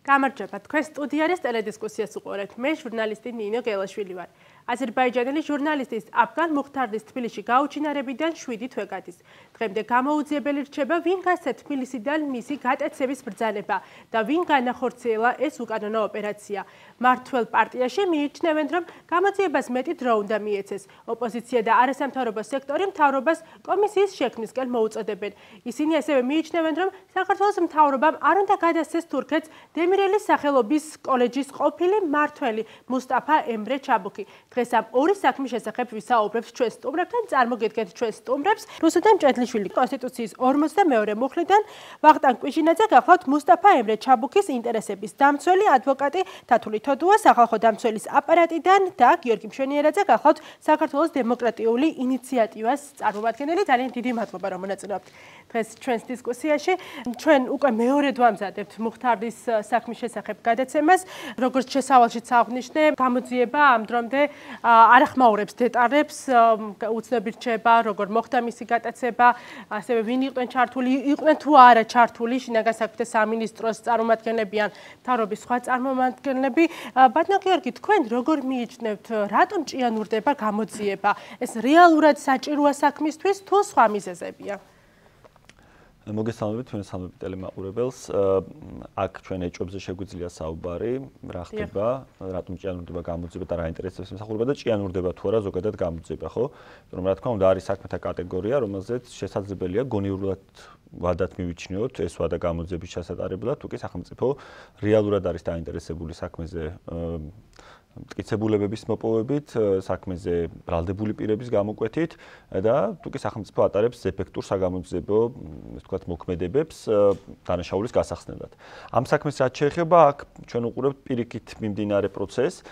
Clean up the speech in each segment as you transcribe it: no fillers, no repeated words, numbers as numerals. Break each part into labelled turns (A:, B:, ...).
A: გამარჯობა, თქვენ სტუდიაში ტელედისკუსიას უყურებთ. მე ჟურნალისტი ნინო გელაშვილი ვარ. აზერბაიჯანელი ჟურნალისტის აფგან მუხთარდის თბილისში გაუჩინარებიდან 7 თვე გადის. დღემდე გამოუძიებელი რჩება, ვინ გასცეთ თბილისიდან მისი გადაცემის ბრძანება და ვინ განახორციელა ეს უკანონო ოპერაცია. მართველ პარტიაში მიიჩნევენ, რომ გამოძიებას მეტი დრო უნდა მიეცეს. ოპოზიცია და არასამთავრობო სექტორი მთავრობას კომისიის შექმნისკენ მოუწოდებენ. ისინი ასევე მიიჩნევენ, რომ საქართველოს მთავრობამ არ უნდა გადასცეს თურქეთს დემირელის სახელობის კოლეჯის ყოფილი მმართველი მუსტაფა ემრე ჩაბუქი. დღეს ამ ორი საქმის შესახებ ვისაუბრებთ ჩვენ სტუმრებთან. წარმოგიდგენთ ჩვენ სტუმრებს. რუსუდან მჭედლიშვილი კონსტიტუციის 42 მუხლიდან, ვახტანგ კვიჟინაძე გახლავთ მუსტაფა ემრე ჩაბუქის ინტერესების დამცველი, ადვოკატი თათული თოდუა სახალხო დამცველის აპარატიდან და გიორგი მშვენიერაძე გახლავთ საქართველოს დემოკრატიული ინიციატივას წარმომადგენელი. ძალიან დიდი მადლობა, რომ მონაწილეობთ დღეს ჩვენს დისკუსიაში. ჩვენ უკვე მეორედ ვამზადებთ მუხთარდის საქმის შესახებ გადაცემას. როგორც შესავალშიც აღნიშნე, გამოძიება ამ დრომდე არ ახმაურებს დეტალებს, უცნები რჩება, როგორ მოხდა მისი გადაცემა, ასევე ვინ იყვნენ ჩართული, იყვნენ თუ არა ჩართული შინაგან საქმეთა სამინისტროს წარმომადგენლები ან მთავრობის სხვა წარმომადგენლები. ბატონო გიორგი, თქვენ როგორ მიიჩნევთ, რატომ ჭიანურდება გამოძიება? ეს რეალურად საჭიროა საქმისთვის თუ სხვა მიზეზებია?
B: მოგესალმებით თქვენ სამი ტელემაყურებელს. აქ ჩვენ ეჭვებზე შეგვიძლია საუბარი, რა ხდება, რატომ ჭიანურდება გამოძიება და რა ინტერესებს ემსახურება და ჭიანურდება თუ არა ზოგადად გამოძიება, ხო? რომ რა თქმა უნდა არის საქმეთა კატეგორია, რომელზეც შესაძლებელია გონივრულად ვადად მივიჩნიოთ ეს ვადა გამოძიების ჩასატარებლად, თუ კი სახელმწიფო რეალურად არის დაინტერესებული საქმეზე მტკიცებულებების მოპოვებით, საქმეზე ბრალდებული პირების გამოკვეთით და თუ კი სახელმწიფო ატარებს ეფექტურ საგამოძიებო, ასე ვთქვათ, მოქმედებებს დანაშაულის გასახსნელად. ამ საქმეს რაც შეეხება, აქ ჩვენ უყურებთ პირიქით მიმდინარე პროცესს.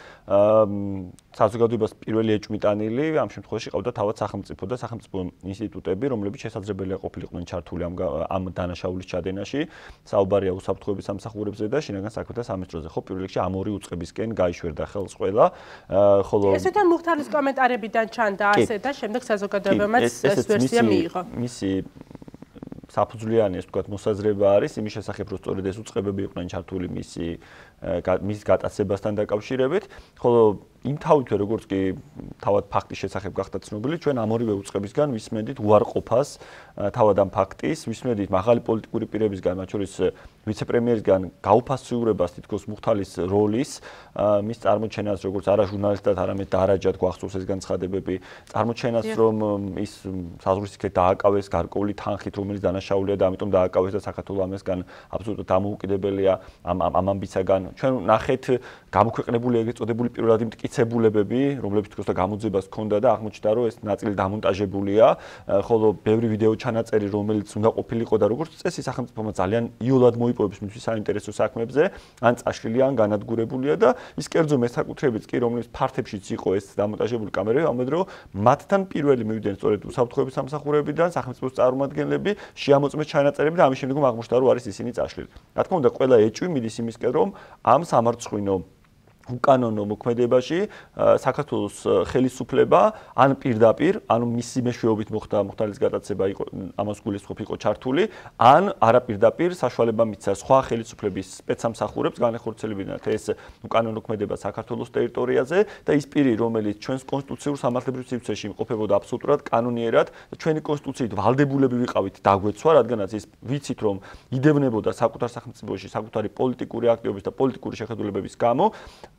B: საზოგადოებას პირველი ეჭვმიტანილი ამ შემთხვევაში ყავდა თავად სახელმწიფო და სახელმწიფო ინსტიტუტები, რომლებიც შესაძლებელია ყოფილიყვნენ ჩართული ამ დანაშაულის ჩადენაში. საუბარია უსაფრთხოების სამსახურებზე და შინაგან საქმეთა სამინისტროზე. ხო, პირველ რიგში ამ ორი უწყებისკენ გაიშვერდა ხელს ყველა. ხოლო
A: ეს თვითონ მუხთარის კომენტარებიდან ჩანდა ასე და შემდეგ საზოგადოებამაც ეს ვერსია მიიღო.
B: მისი საფუძვლიანი, ასე ვთქვათ, მოსაზრება არის იმის შესახებ, რომ სწორედ ეს უწყებები იყვნენ ჩართული მის გატაცებასთან დაკავშირებით, ხოლო იმ თავითვე როგორც კი თავად ფაქტის შესახებ გახდა ცნობილი, ჩვენ ამ ორივე უწყებისგან ვისმენდით უარყოფას თავად ამ ფაქტის, ვისმენდით მაღალი პოლიტიკური პირებისგან, მათ შორის ვიცე-პრემიერისგან გაუფასურებას თითქოს მუხთალის როლის, მის წარმოჩენას როგორც არა ჟურნალისტად, არამედ დარაჯად გვახსოვს ეს განცხადებები, წარმოჩენას რომ ის საზღვრისიქეთ დააკავეს გარკვეული თანხით, რომელიც დანაშაულია და ამიტომ დააკავეს და საქართველოს ამასგან აბსოლუტურად დამოუკიდებელია ამ ამბისაგან. ჩვენ ნახეთ გამოქვეყნებული ეგრეთ წოდებული პირველადი მტკიცებულებები, რომლებიც თქოს და გამოძიებას ჰქონდა და აღმოჩნდა, რომ ეს ნაწილი დამონტაჟებულია, ხოლო ბევრი ვიდეო ჩანაწერი, რომელიც უნდა ყოფილიყო და როგორც წესი სახელმწიფომა ძალიან იოლად მოიპოვებს მისთვის საინტერესო საქმებზე, ან წაშლილია, ან განადგურებულია და ის კერძო მესაკუთრებიც კი, რომელიც ფართებშიც იყო ეს დამონტაჟებული კამერები, ამბობენ, რომ მათთან პირველი მივიდნენ სწორედ უსაფრთხოების სამსახურებიდან, სახელმწიფოს წარმომადგენლები, შეამოწმეს ჩანაწერები და ამის შემდგომ აღმოჩნდა, რომ არის ისინი წაშლილი. რა თქმა უნდა, ყველა ეჭვი მიდის იმისკენ, რომ ამ სამარცხვინო უკანონო მოქმედებაში საქართველოს ხელისუფლება ან პირდაპირ, ანუ მისი მეშვეობით მოხდა მუხთარის გადაცემა იყო, ამას გულისხმობ იყო ჩართული, ან არაპირდაპირ საშუალება მისცა სხვა ხელისუფლების სპეცსამსახურებს განეხორციელებინათ ეს უკანონო მოქმედება საქართველოს ტერიტორიაზე და ის პირი, რომელიც ჩვენს კონსტიტუციურ სამართლებრივ სივრცეში იმყოფებოდა აბსოლუტურად კანონიერად, ჩვენი კონსტიტუციით ვალდებულები ვიყავით დაგვეცვა, რადგანაც ის ვიცით, რომ იდევნებოდა საკუთარ სახელმწიფოში საკუთარი პოლიტიკური აქტივობის და პოლიტიკური შეხედულებების გამო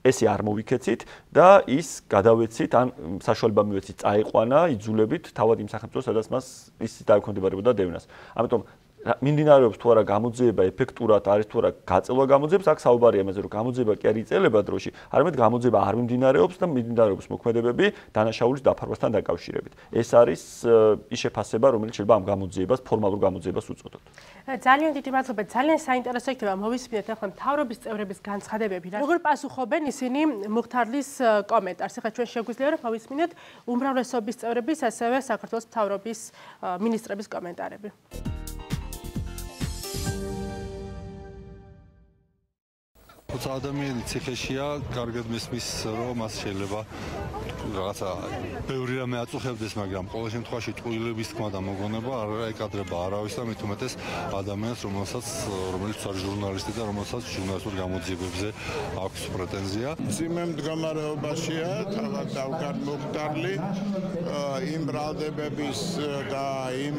B: ესე არ მოვიქეცით და ის გადავეცით ან საშუალება მივეცით წაიყვანა იძულებით თავად იმ სახელმწიფოს, სადაც მას ის დაექვემდებარებოდა დევნას. ამიტომ მიმდინარეობს თუ არა გამოძიება ეფექტურად არის თუ არა გაწელვა გამოძიებას, აქ საუბარია იმაზე, რომ გამოძიება კი არ იწელება დროში, არამედ გამოძიება არ მიმდინარეობს და მიმდინარეობს მოქმედებები დანაშაულის დაფარვასთან დაკავშირებით. ეს არის ის შეფასება, რომელიც შეიძლება ამ გამოძიებას, ფორმალურ გამოძიებას უწოდოთ.
A: ძალიან დიდი მადლობა, ძალიან საინტერესო იქნება მოვისმინეთ ახლა მთავრობის წევრების განცხადებები. როგორ პასუხობენ ისინი მუხთარის კომენტარს? ახლა ჩვენ შეგვიძლია რომ მოვისმინეთ უმრავლესობის წევრების, ასევე საქართველოს მთავრობის მინისტრების კომენტარები.
C: თუმცა ადამიანი ციხეშია, კარგად მესმის, რომ მას შეიძლება რაღაცა ბევრი რამე აწუხებდეს, მაგრამ ყოველ შემთხვევაში ტყუილების თქმა და მოგონება არ ეკადრება არავის და მით უმეტეს ადამიანს, რომელიც არ ჟურნალისტი და რომელსაც ჟურნალისტურ გამოძიებებზე აქვს პრეტენზია.
D: მძიმე მდგომარეობაშია თავად დავგარმოხდარლი იმ ბრალდებების და იმ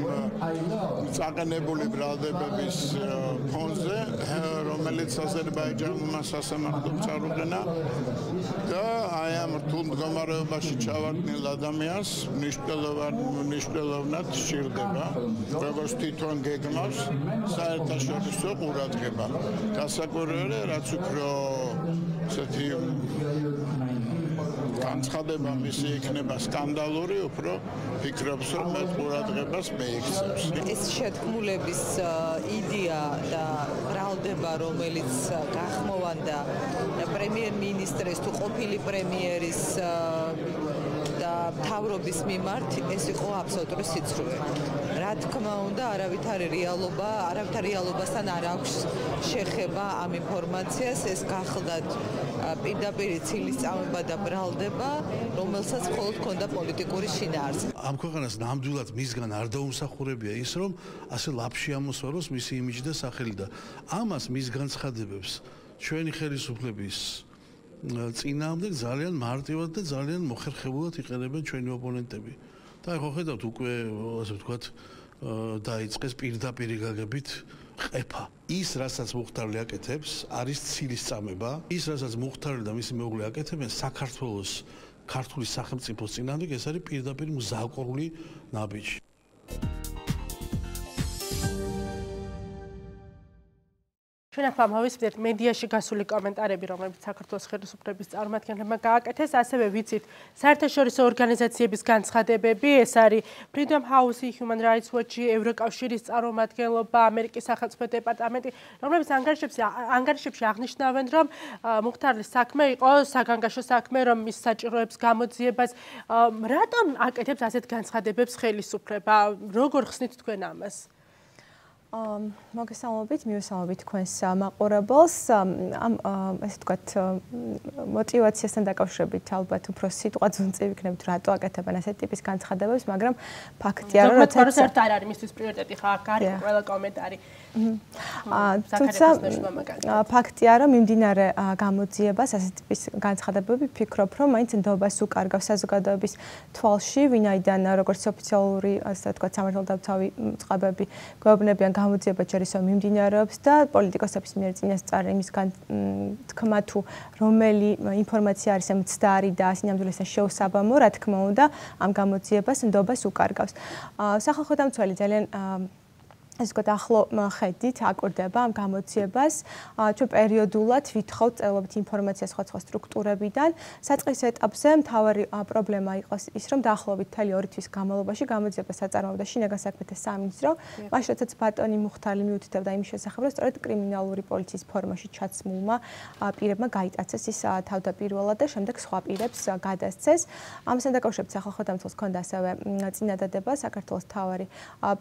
D: წაყენებული ბრალდებების ფონზე, რომელიც აზერბაიჯანულმა სასამართლომ წარუყენა და აი ამ რთულ მდგომარეობაში ჩავარდნილ ადამიანს მნიშვნელოვნად სჭირდება, როგორც თვითონ გეგმავს საერთაშორისო ყურადღება. დასაკვირველია, რაც უფრო ესეთი განცხადება მისი იქნება სკანდალური, უფრო ფიქრობს, რომ მე ყურადღებას მეიქცევს.
E: ეს შეთქმულების იდეა და ბრალდება, რომელიც გახმოვანდა პრემიერ-მინისტრის თუ ყოფილი პრემიერის და მთავრობის მიმართ, ეს იყო აბსოლუტური სიცრუე. რა თქმა უნდა, არავითარი რეალობასთან არ აქვს შეხება ამ ინფორმაციას, ეს გახლდათ პირდაპირ ცილის წამება და ბრალდება, რომელსაც მხოლოდ ჰქონდა პოლიტიკური შინაარსი.
F: ამ ქვეყანას ნამდვილად მისგან არ დაუმსახურებია ის, რომ ასე ლაფში ამოსვაროს მისი იმიჯი და სახელი და ამას მის განცხადებებს ჩვენი ხელისუფლების წინააღმდეგ ძალიან მარტივად და ძალიან მოხერხებულად იყენებენ ჩვენი ოპონენტები. და ახლა ხედავთ უკვე ასე ვთქვათ დაიწყეს პირდაპირი გაგებით ყეფა. ის, რასაც მუხტარლი აკეთებს, არის ცილის წამება. ის, რასაც მუხტარლი და მისი მეუღლე აკეთებენ საქართველოს ქართული სახელმწიფოს წინააღმდეგ, ეს არის პირდაპირ მზაკვრული ნაბიჯი.
A: ჩვენ ახლა მოვისმენთ მედიაში გასული კომენტარები, რომლებიც საქართველოს ხელისუფლების წარმომადგენლებმა გააკეთეს, ასევე ვიცით საერთაშორისო ორგანიზაციების განცხადებები, ეს არის Freedom House, Human Rights Watch, ევროკავშირის წარმომადგენლობა, ამერიკის სახელმწიფო დეპარტამენტი, რომლებიც ანგარიშებში აღნიშნავენ, რომ მუხტარლის საქმე იყო საგანგაშო საქმე, რომ მის საჭიროებს გამოძიებას. რატომ აკეთებს ასეთ განცხადებებს ხელისუფლება? როგორ ხსნით თქვენ ამას?
G: მოგესალმებით, მივესალმებით თქვენს მაყურებელს. ესე ვთქვათ, мотивациასთან დაკავშირებით ალბათ უფრო სიტყვა ძუნწი ვიქნებით, რატო აკეთებენ ასეთ ტიპის განცხადებებს, მაგრამ ფაქტია, რომ
A: როცა არ არის მისთვის პრიორიტეტი ხა, გარკვეულ ყველა კომენტარი.
G: თუმცა ფაქტია, რომ მიმდინარე გამოძიებას ასეთ ტიპის განცხადებები ფიქრობ, რომ მაინც ნდობას უკარგავს საზოგადოების თვალში, ვინაიდან როგორც ოფიციალური, ასე ვთქვათ, სამართალდამცავი წყობები გვეუბნებიან გამოძიება ჯერისო მიმდინარეობს და პოლიტიკოსების მიერ წინასწარ იმისგან თქმა თუ რომელი ინფორმაცია არის მცდარი და სინამდვილესთან შეუსაბამო, რა თქმა უნდა, ამ გამოძიებას ნდობას უკარგავს. სახალხო დამცველი ძალიან ეს ვთქვათ, ახლო ხედით აკვირდება ამ გამოძიებას. ჩვენ პერიოდულად ვითხოვთ წერილობით ინფორმაციას სხვადასხვა სტრუქტურებიდან. საწყის ეტაპზე მთავარი პრობლემა იყო ის, რომ დაახლოებით მთელი 2 თვის განმავლობაში გამოძიებას აწარმოებდა შინაგან საქმეთა სამინისტრო. მაშინ როდესაც ბატონი მუხტარლი მიუთითებდა იმის შესახებ, რომ სწორედ კრიმინალური პოლიციის ფორმაში ჩაცმულმა პირებმა გაიტაცეს ის თავდაპირველად და შემდეგ სხვა პირებს გადასცეს. ამასთან დაკავშირებით სახალხო დამცველს ჰქონდა ასევე წინადადება საქართველოს მთავარი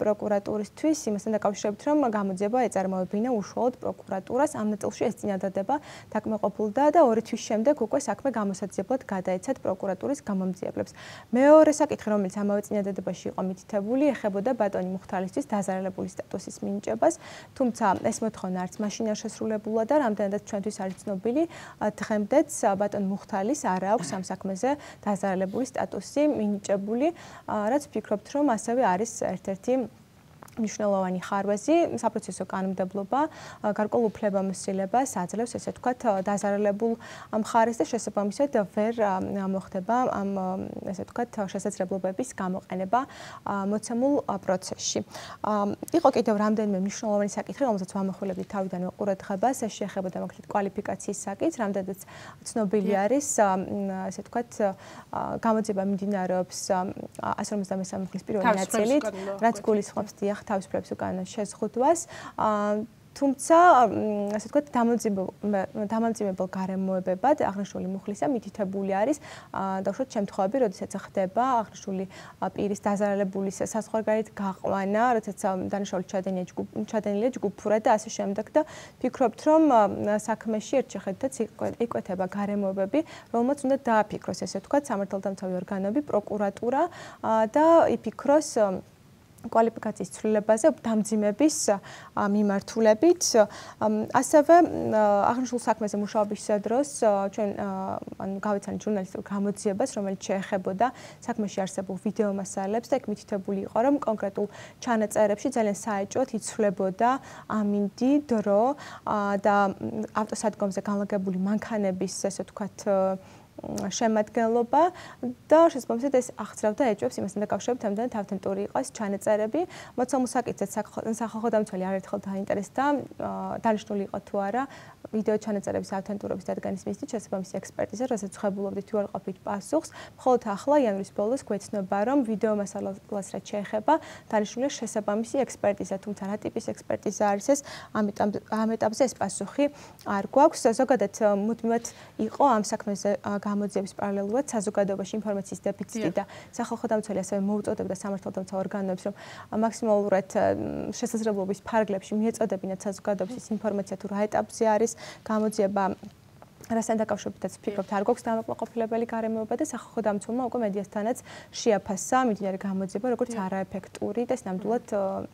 G: პროკურატურისთვის იმასთან დაკავშირებით, რომ გამოძიება ეწარმოებინა უშუალოდ პროკურატურას. ამ ნაწილში ეს წინადადება დაკმაყოფილდა და 2 თვის შემდეგ უკვე საქმე გამოსაძიებლად გადაეცათ პროკურატურის გამომძიებლებს. მეორე საკითხი, რომელიც ამავე წინადადებაში იყო მითითებული, ეხებოდა ბატონი მუხტარლისთვის დაზარალებული სტატუსის მინიჭებას, თუმცა ეს მოთხოვნა არც მაშინ არ შესრულებულა და რამდენადაც ჩვენთვის არის ცნობილი, დღემდეც ბატონ მუხტარლის არ აქვს ამ საქმეზე დაზარალებული სტატუსი მინიჭებული, რაც ვფიქრობთ, რომ ასევე არის ერთ-ერთი მნიშვნელოვანი ხარვეზი, საპროცესო კანონმდებლობა, გარკვეულ უფლებამოსილებას აძლევს, ესე ვთქვათ, დაზარალებულ მხარეს და შესაბამისად ვერ მოხდება ამ ესე ვთქვათ, შესაძლებლობების გამოყენება მოცემულ პროცესში. იყო კიდევ რამდენიმე მნიშვნელოვანი საკითხი, რომელსაც ვამახვილებთ თავიდანვე ყურადღებას, ეს შეეხებოდა მაგალითად კვალიფიკაციის საკითხს, რამდენადაც ცნობილი არის, ესე ვთქვათ, გამოძიება მიმდინარეობს 153 მუხლის პირველი ნაწილით, რაც გულისხმობს თავისუფლების უკანონო შეზღუდვას. თუმცა ასე ვთქვათ დამამძიმებელ გარემოებებად აღნიშნული მუხლისა მითითებული არის დაუშვათ შემთხვევები, როდესაც ხდება აღნიშნული პირის დაზარალებულის საზღვარგარეთ გაყვანა, როდესაც დანიშნული ჩადენილია ჯგუფურად და ასე შემდეგ და ფიქრობთ, რომ საქმეში ერთ შეხედვითაც იკვეთება გარემოებები, რომელმაც უნდა დააფიქროს ესე ვთქვათ სამართალდამცავი ორგანოები, პროკურატურა და იფიქროს კვალიფიკაციის ცვლილებაზე დამძიმების მიმართულებით. ასევე აღნიშნულ საქმეზე მუშაობის დროს ჩვენ გავიცანით ჟურნალისტურ გამოძიებას, რომელიც შეეხებოდა საქმეში არსებულ ვიდეო მასალებს და იქ მითითებული იყო, რომ კონკრეტულ ჩანაწერებში ძალიან საეჭვოდ იცვლებოდა ამინდი, დრო და ავტოსადგომზე განლაგებული მანქანების, ესე ვთქვათ, შემადგენლობა და შესაბამისად ეს აღწევდა ეჭვებს იმასთან დაკავშირებით, ამდენად ავთენტური იყოს ჩანაწერები. მოცემულ საკითხად სახალხო დამცველი არაერთხელ დაინტერესდა, დანიშნული იყო თუ არა ვიდეო ჩანაწერების ავთენტურობის დადგენის მიზნით შესაბამისი ექსპერტიზა, რასაც ვხებულობდით თუ არ ყოფილით პასუხს. მხოლოდ ახლა იანვრის ბოლოს გვეცნობა, რომ ვიდეო მასალას რაც შეეხება, დანიშნულია შესაბამისი ექსპერტიზა, თუმცა რა ტიპის ექსპერტიზა არის ეს, ამ ეტაპზე ეს პასუხი არ გვაქვს. ზოგადად მუდმივად იყო ამ საქმეზე გამოძიების პარალელურად საზოგადოებაში ინფორმაციის დეფიციტი და სახალხო დამცველი ასევე მოუწოდებდა სამართალდამცავ ორგანოებს, რომ მაქსიმალურად შესაძლებლობის ფარგლებში მიეწოდებინათ საზოგადოების ინფორმაცია თუ რა ეტაპზე არის გამოძიება, რასთან დაკავშირებითაც ფიქრობთ, არ გვაქვს დამაკმაყოფილებელი გარემოება და სახალხო დამცველმა უკვე მედიასთანაც შეაფასა მიმდინარე გამოძიება, როგორც არაეფექტური და ეს ნამდვილად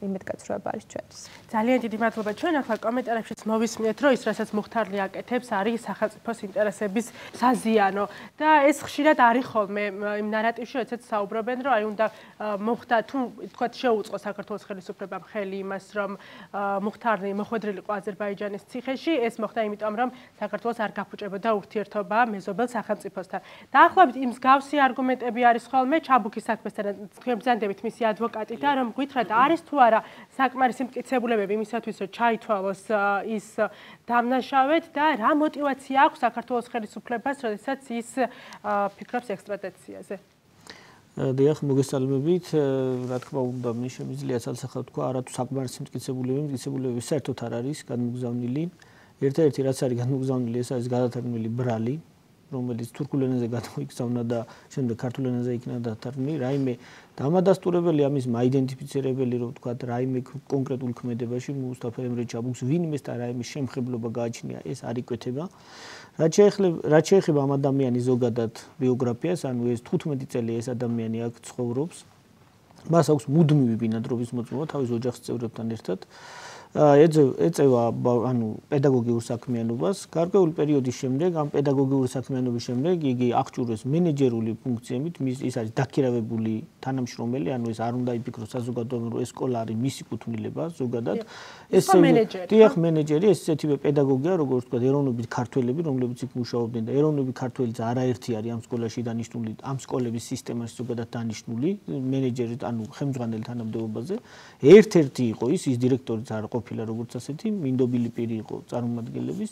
G: იმედგაცრუება არის ჩვენთვის.
A: ძალიან დიდი მადლობა. ჩვენ ახლა კომენტარებშიც მოვისმინეთ, რომ ის, რასაც მუხტარლი აკეთებს, არის სახელმწიფოს ინტერესების საზიანო და ეს ხშირად არის ხოლმე იმ ნარატივში, როდესაც საუბრობენ, რომ აი უნდა მოხდა თუ თქვათ შეუწყო საქართველოს ხელისუფლებამ ხელი იმას, რომ მუხტარლი მოხვედრილიყო აზერბაიჯანის ციხეში, ეს მოხდა იმიტომ, რომ საქართველოს არ გაფუჭებოდა ურთიერთობა მეზობელ სახელმწიფოსთან. დაახლოებით იმ მსგავსი არგუმენტები არის ხოლმე ჩაბუქის საქმესთან თქვენ ბრძანდებით მისი ადვოკატი და რომ გითხრათ არის თუ არა საკმარისი მტკიცებულებები იმისათვის, რომ ჩაითვალოს ის დამნაშავედ და რა мотиваცია აქვს საქართველოს ხელისუფლებას, როდესაც ის ფიქრობს ექსტრადიციაზე?
H: დიახ, მოგესალმებით. რა თქმა უნდა, მე შემიძლია ცალსახად თქვა, არა თუ საკმარისი მტკიცებულებები საერთოდ არ არის განმგზავნილი. ერთ-ერთი რაც არის განმგზავნილი, ეს არის გადათარგმნილი ბრალი, რომელიც თურქულ ენაზე გადმოიგზავნა და შემდეგ ქართულ ენაზე იქნა დათარგმნილი. რაიმე დამადასტურებელი ამის მაიდენტიფიცირებელი, რომ ვთქვათ, რაიმე კონკრეტულ ქმედებაში მუსტაფა ჩაბუქს ვინმეს და რაიმე შემხებლობა გააჩნია, ეს არ იკვეთება. რაც შეეხება ამ ადამიანის ზოგადად ბიოგრაფიას, ანუ ეს 15 წელი ეს ადამიანი აქ ცხოვრობს. მას აქვს მუდმივი ბინადრობის მოწმობა თავის ოჯახის წევრებთან ერთად. ეწევა ანუ პედაგოგიურ საქმიანობას. გარკვეული პერიოდის შემდეგ, ამ პედაგოგიური საქმიანობის შემდეგ იგი აღჭურვეს მენეჯერული ფუნქციებით, ის არის დაქირავებული თანამშრომელი, ანუ ეს არ უნდა იფიქროს საზოგადოებამ, რომ ეს სკოლა არის მისი კუთვნილება ზოგადად. ეს დიახ, მენეჯერი, ეს ისეთივე პედაგოგია, როგორც ვთქვათ, ეროვნებით ქართველები, რომლებიც იქ მუშაობდნენ და ეროვნები ქართველიც არაერთი არის ამ სკოლაში დანიშნული, ამ სკოლების სისტემაში ზოგადად დანიშნული მენეჯერი, ანუ ხელმძღვანელი თანამდებობაზე. ერთ-ერთი იყო ის დირექტორიც არ ყოფილა როგორც ასეთი, მინდობილი პირი იყო წარმომადგენლების.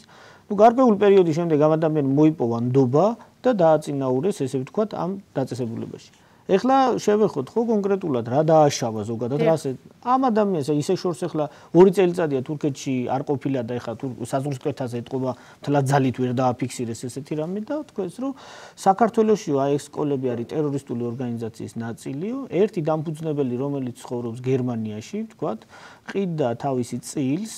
H: გარკვეული პერიოდის შემდეგ ამ ადამიანს მოიპოვა ნდობა და დააწინაურეს, ესე ვთქვათ, ამ დაწესებულებაში. ეხლა შევეხოთ ხო კონკრეტულად რა დააშავა ზოგადად რას ამ ადამიანს ისე შორს ეხლა 2 წელიწადია თურქეთში არ ყოფილა და ეხლა საზღვრისკეთაზე ეთყობა მთლად ძალით ვერ დააფიქსირეს ესეთი რამე და თქვენს რომ საქართველოში აი ეს სკოლები არის ტერორისტული ორგანიზაციის ნაწილიო ერთი დამფუძნებელი რომელიც ცხოვრობს გერმანიაში ვთქვათ ყიდდა თავისი წილს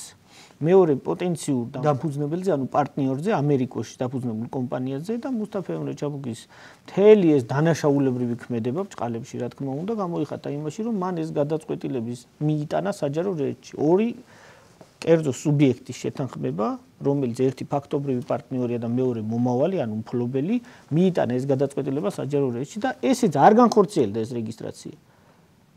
H: მეორე პოტენციურ დამფუძნებელზე, ანუ პარტნიორზე, ამერიკაში დაფუძნებულ კომპანიაზე და მუსტაფა ჩაბუქის მთელი ეს დანაშაულებრივი ქმედება ბჭყალებში, რა თქმა უნდა, გამოიხატა იმაში, რომ მან ეს გადაწყვეტილების მიიტანა საჯარო რეჟიმში. ორი კერძო სუბიექტის შეთანხმება, რომელიც ერთი ფაქტობრივი პარტნიორია და მეორე მომავალი, ანუ მფლობელი, მიიტანა ეს გადაწყვეტილება საჯარო რეჟიმში და ესეც არ განხორციელდა ეს რეგისტრაცია.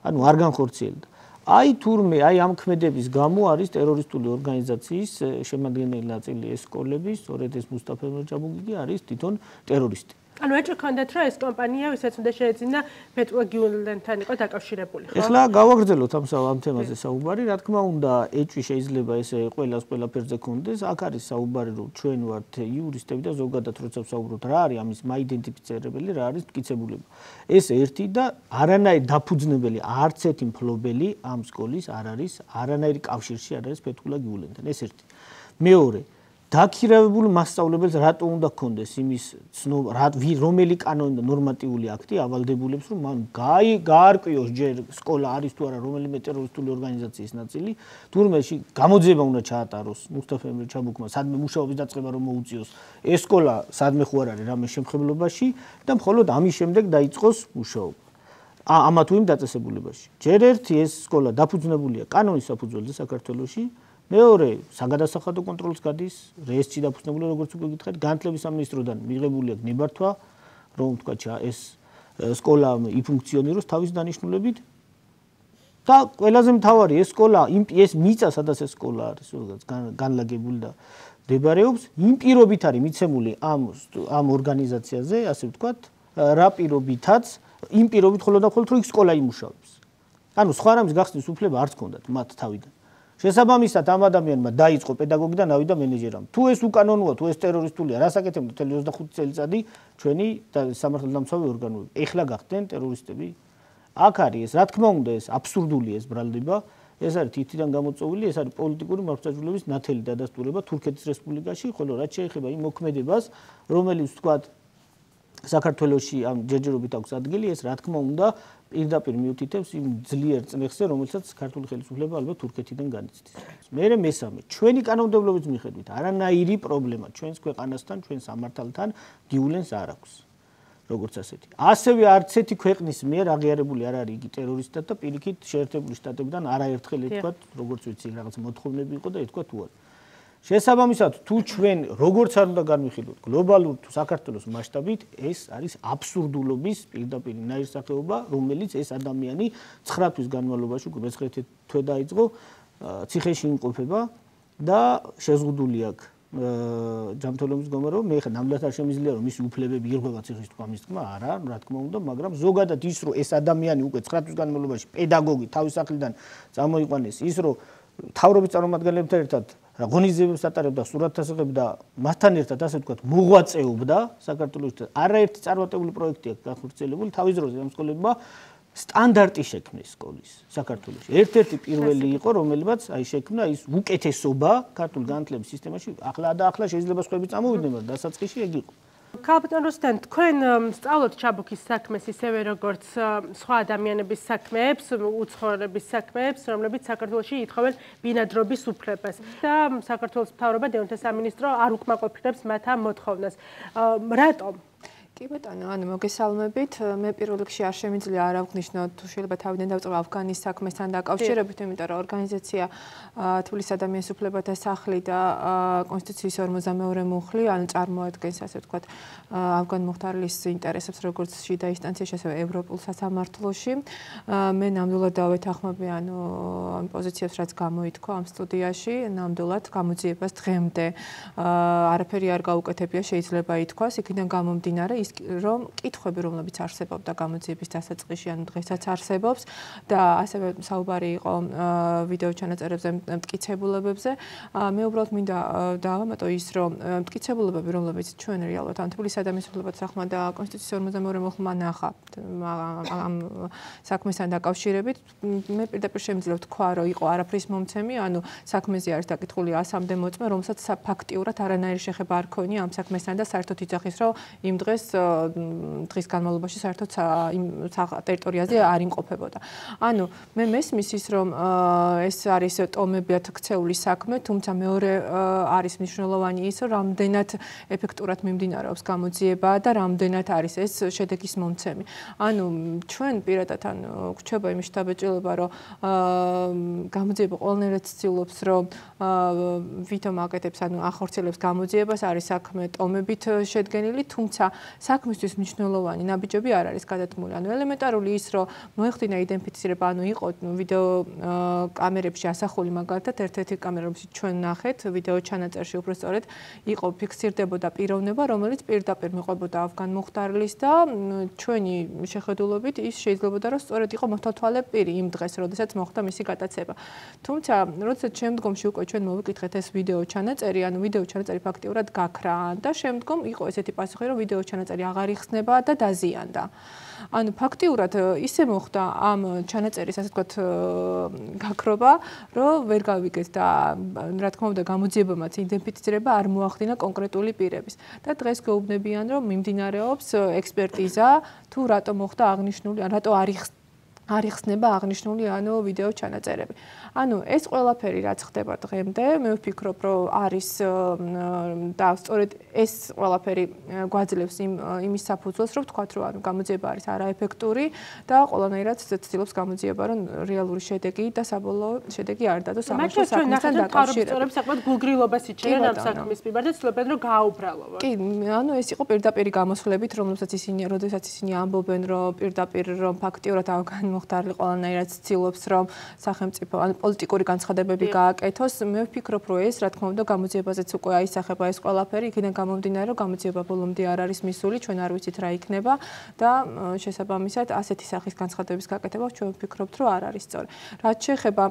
H: ანუ არ განხორციელდა. აი თურმე აი ამ ქმედების გამო არის ტერორისტული ორგანიზაციის შემადგენელი ნაწილი ეს სკოლები, სწორედ ეს მუსტაფა ჩაბუქი არის თვითონ ტერორისტი.
A: ანუ ეჭვი ჰქონდათ, რომ ეს კომპანია, ვისაც უნდა შეეძინა ბეტლოგიულენთან იყო დაკავშირებული, ხო?
H: ეხლა გავაგრძელოთ ამ თემაზე საუბარი. რა თქმა უნდა, ეჭვი შეიძლება ესე ყველაფერზე ქონდეს. აქ არის საუბარი, რომ ჩვენ ვართ იურისტები და ზოგადად როცა ვსაუბრობთ, რა არის ამის მაიდენტიფიცირებელი, რა არის მტკიცებულება. ეს ერთი და არანაირი დაფუძნებელი არც ერთი მფლობელი ამ სკოლის არ არის, არანაირი კავშირში არ არის ბეტლოგიულენთან. ეს ერთი. მეორე დაქირავებულ მასწავლებელს რატო უნდა გქონდეს იმის რომელი კანონი და ნორმატიული აქტი ავალდებულებს რომ მან გაარკვიოს ჯერ სკოლა არის თუ არა რომელიმე ტერორისტული ორგანიზაციის ნაწილი თურმე გამოძიება უნდა ჩაატაროს მუსტაფემ ჩაბუქმა სადმე მუშაობის დაწყება რომ მოუწიოს ეს სკოლა სადმე ხო არ არის რამე შემხებლობაში და მხოლოდ ამის შემდეგ დაიწყოს მუშაობა ამა თუ იმ დაწესებულებაში ჯერ ერთი ეს სკოლა დაფუძნებულია კანონის საფუძველზე საქართველოში მეორე საგადასახადო კონტროლს გადის რეესტრში დაფუძნებული როგორც უკვე გითხარით განათლების სამინისტროდან მიღებული აქვს ნებართვა რომ თქვა ეს სკოლა იფუნქციონიროს თავის დანიშნულებით და ყველაზე მთავარი ეს სკოლა ეს მიწა სადაც ეს სკოლა არის როგორც განლაგებული და მდებარეობს იმ პირობით არის მიცემული ამ ორგანიზაციაზე ასე ვთქვათ რა პირობითაც იმ პირობით ხოლმე და ხოლმე რომ იქ სკოლა იმუშავებს ანუ სხვა რამის გახსნის უფლება არც ჰქონდათ მათ თავიდან შესაბამისად ამ ადამიანმა დაიწყო პედაგოგი და ნავიდა მენეჯერამ. თუ ეს უკანონოა, თუ ეს ტერორისტულია, რა საკეთებდა მთელი 25 წელიწადი ჩვენი სამართალდამცავი ორგანოები. ეხლა გახდნენ ტერორისტები. აქ არის ეს, რა თქმა უნდა, ეს აბსურდული ეს ბრალდება. ეს არის თითიდან გამოწვეული, ეს არის პოლიტიკური მართლმსაჯულების ნათელი დადასტურება თურქეთის რესპუბლიკაში, ხოლო რაც შეეხება იმ მოქმედებას, რომელიც ვთქვათ საქართველოში ამ ჯერჯერობით აქვს ადგილი, ეს რა თქმა უნდა პირდაპირ მიუთითებს იმ ძლიერ წნეხზე, რომელსაც ქართული ხელისუფლება ალბათ თურქეთიდან განიცდის. მერე მესამე, ჩვენი კანონმდებლობის მიხედვით არანაირი პრობლემა ჩვენს ქვეყანასთან, ჩვენს სამართალთან გიულენს არ აქვს. როგორც ასეთი. ასევე არც ერთი ქვეყნის მიერ აღიარებული არ არის იგი ტერორისტად და პირიქით შეერთებული შტატებიდან არაერთხელ ეთქვათ, როგორც ვიცი, რაღაც მოთხოვნები იყო და ეთქვათ უარ. შესაბამისად, თუ ჩვენ როგორც არ უნდა განვიხილოთ გლობალურ თუ საქართველოს მასშტაბით, ეს არის აბსურდულობის პირდაპირ ნაირსახეობა, რომელიც ეს ადამიანი 9 თვის განმავლობაში უკვე მეცხრე თვე დაიწყო, ციხეში იმყოფება და შეზღუდული აქვს ჯანმრთელობის მდგომარეობა. მე ხა ნამდვილად არ შემიძლია რომ მისი უფლებები იღება ციხის თქვა მის თქმა, არა, რა თქმა უნდა, მაგრამ ზოგადად ის რომ ეს ადამიანი უკვე 9 თვის განმავლობაში პედაგოგი თავის სახლიდან წამოიყვანეს, ის რომ თავრობის წარმომადგენლებთან ერთად ღონისძიებებს ატარებდა, სურათს ასახებდა, მასთან ერთად ასე ვთქვათ, მოღვაწეობდა საქართველოში. არაერთი წარმატებული პროექტი აქვს გახორციელებული, თავის დროზე ამ სკოლებმა სტანდარტი შექმნეს სკოლის საქართველოში. ერთ-ერთი პირველი იყო, რომელმაც აი შექმნა ის უკეთესობა ქართულ განათლების სისტემაში. ახლა შეიძლება სხვები წამოვიდნენ, მაგრამ დასაწყისში ეგ იყო.
A: ქალბატონ რუსუდან, თქვენ სწავლობთ ჩაბუქის საქმეს ისევე როგორც სხვა ადამიანების საქმეებს, უცხოელების საქმეებს, რომლებიც საქართველოში ითხოვენ ბინადრობის უფლებას. და საქართველოს მთავრობა დევნთა სამინისტრო არ უკმაყოფილებს მათ ამ მოთხოვნას. რატომ?
I: კი ბატონო, ანუ მოგესალმებით. მე პირველ რიგში არ შემიძლია არ ავგნიშნო, თუ შეიძლება თავიდან დავწყება ავგანის საქმესთან დაკავშირებით, იმიტომ რომ ორგანიზაცია თბილისის ადამიანის უფლებათა სახლი და კონსტიტუციის 42 მუხლი, ანუ წარმოადგენს ასე ვთქვათ, ავგან მოხდარლის ინტერესებს როგორც შიდა ინსტანციაში, ასევე ევროპულ სასამართლოში. მე ნამდვილად დავეთანხმები ანუ ამ პოზიციებს, რაც გამოითქვა ამ სტუდიაში, ნამდვილად გამოძიებას დღემდე არაფერი არ გაუკეთებია, შეიძლება ითქვას, იქიდან გამომდინარე რომ კითხვები, რომლებიც არსებობდა გამოძიების დასაწყისში, ანუ დღესაც არსებობს და ასევე საუბარი იყო ვიდეო ჩანაწერებზე, მტკიცებულებებზე. მე უბრალოდ მინდა დავამატო ის, რომ მტკიცებულებები, რომლებიც ჩვენ რეალურად ამ თბილისის ადამიანის უფლებათა სახლმა და კონსტიტუციის 42 მუხლმა ნახა ამ საქმესთან დაკავშირებით, მე პირდაპირ შემიძლია ვთქვა, რომ იყო არაფრის მომცემი, ანუ საქმეზე არის დაკითხული 100-მდე მოწმე, რომელსაც ფაქტიურად არანაირი შეხება არ ქონია ამ საქმესთან და საერთოდ იძახის, რომ იმ დღეს დღის განმავლობაში საერთოდ იმ ტერიტორიაზე არ იმყოფებოდა. ანუ მე მესმის ის, რომ ეს არის ტომებად ქცეული საქმე, თუმცა მეორე არის მნიშვნელოვანი ის, რომ რამდენად ეფექტურად მიმდინარეობს გამოძიება და რამდენად არის ეს შედეგის მომცემი. ანუ ჩვენ პირადად გვჩება იმის შთაბეჭდილება, რომ გამოძიება ყველანაირად ცდილობს, რომ ვითომ აკეთებს, ანუ ახორციელებს გამოძიებას, არის საქმე ტომებით შედგენილი, თუმცა საქმისთვის მნიშვნელოვანი ნაბიჯები არ არის გადადგმული. ანუ ელემენტარული ის, რომ მოეხდინა იდენტიფიცირება, ანუ იყო ვიდეო კამერებში ასახული მაგალითად ერთ-ერთი კამერებში ჩვენ ნახეთ ვიდეო ჩანაწერში უბრალოდ იყო ფიქსირდებოდა პიროვნება, რომელიც პირდაპირ მიყვებოდა ავგან მუხტარლის და ჩვენი შეხედულობით ის შეიძლებოდა რომ სწორედ იყო მოთვალე პირი იმ დღეს, როდესაც მოხდა მისი გადაცემა. თუმცა, როდესაც შემდგომში უკვე ჩვენ მოვიკითხეთ ეს ვიდეო ჩანაწერი, ანუ ვიდეო ჩანაწერი ფაქტიურად გაქრა და შემდგომ იყო ესეთი პასუხი, რომ ვიდეო ჩანაწერი აღარ იხსნება და დაზიანდა. ანუ ფაქტიურად ისე მოხდა ამ ჩანაწერის ასე ვთქვათ გაქრობა, რომ ვერ გავიგეთ და რა თქმა უნდა გამოძიებამაც იდენტიფიცირება არ მოახდინა კონკრეტული პირების. და დღეს გვეუბნებიან, რომ მიმდინარეობს ექსპერტიზა თუ რატო მოხდა აღნიშნული, რატო არ იხსნება აღნიშნული ანუ ვიდეო ჩანაწერები. ანუ ეს ყველაფერი რაც ხდება დღემდე, მე ვფიქრობ, რომ არის და სწორედ ეს ყველაფერი გვაძლევს იმის საფუძველს, რომ ვთქვათ, რომ ანუ გამოძიება არის არაეფექტური და ყველანაირად ცდილობს გამოძიება, რომ რეალური შედეგი და საბოლოო შედეგი არ დადოს სამართლის საქმესთან დაკავშირებით.
A: საკმაოდ გულგრილობას იჩენენ ამ საქმის მიმართ და ცდილობენ რომ გააუბრალოს.
I: კი, ანუ ეს იყო პირდაპირი გამოსვლებით, როდესაც ისინი ამბობენ, რომ პირდაპირ რომ ფაქტიურად ავგან მუხტარლი ყველანაირად ცდილობს, რომ სახელმწიფო ან პოლიტიკური განცხადებები გააკეთოს. მე ვფიქრობ, რომ ეს რა თქმა უნდა გამოძიებაზეც უკვე აისახება ეს ყველაფერი, იქიდან გამომდინარე, რომ გამოძიება ბოლომდე არ არის მისული, ჩვენ არ ვიცით რა იქნება და შესაბამისად ასეთი სახის განცხადების გაკეთება ჩვენ ვფიქრობთ, რომ არ არის სწორი. რაც შეეხება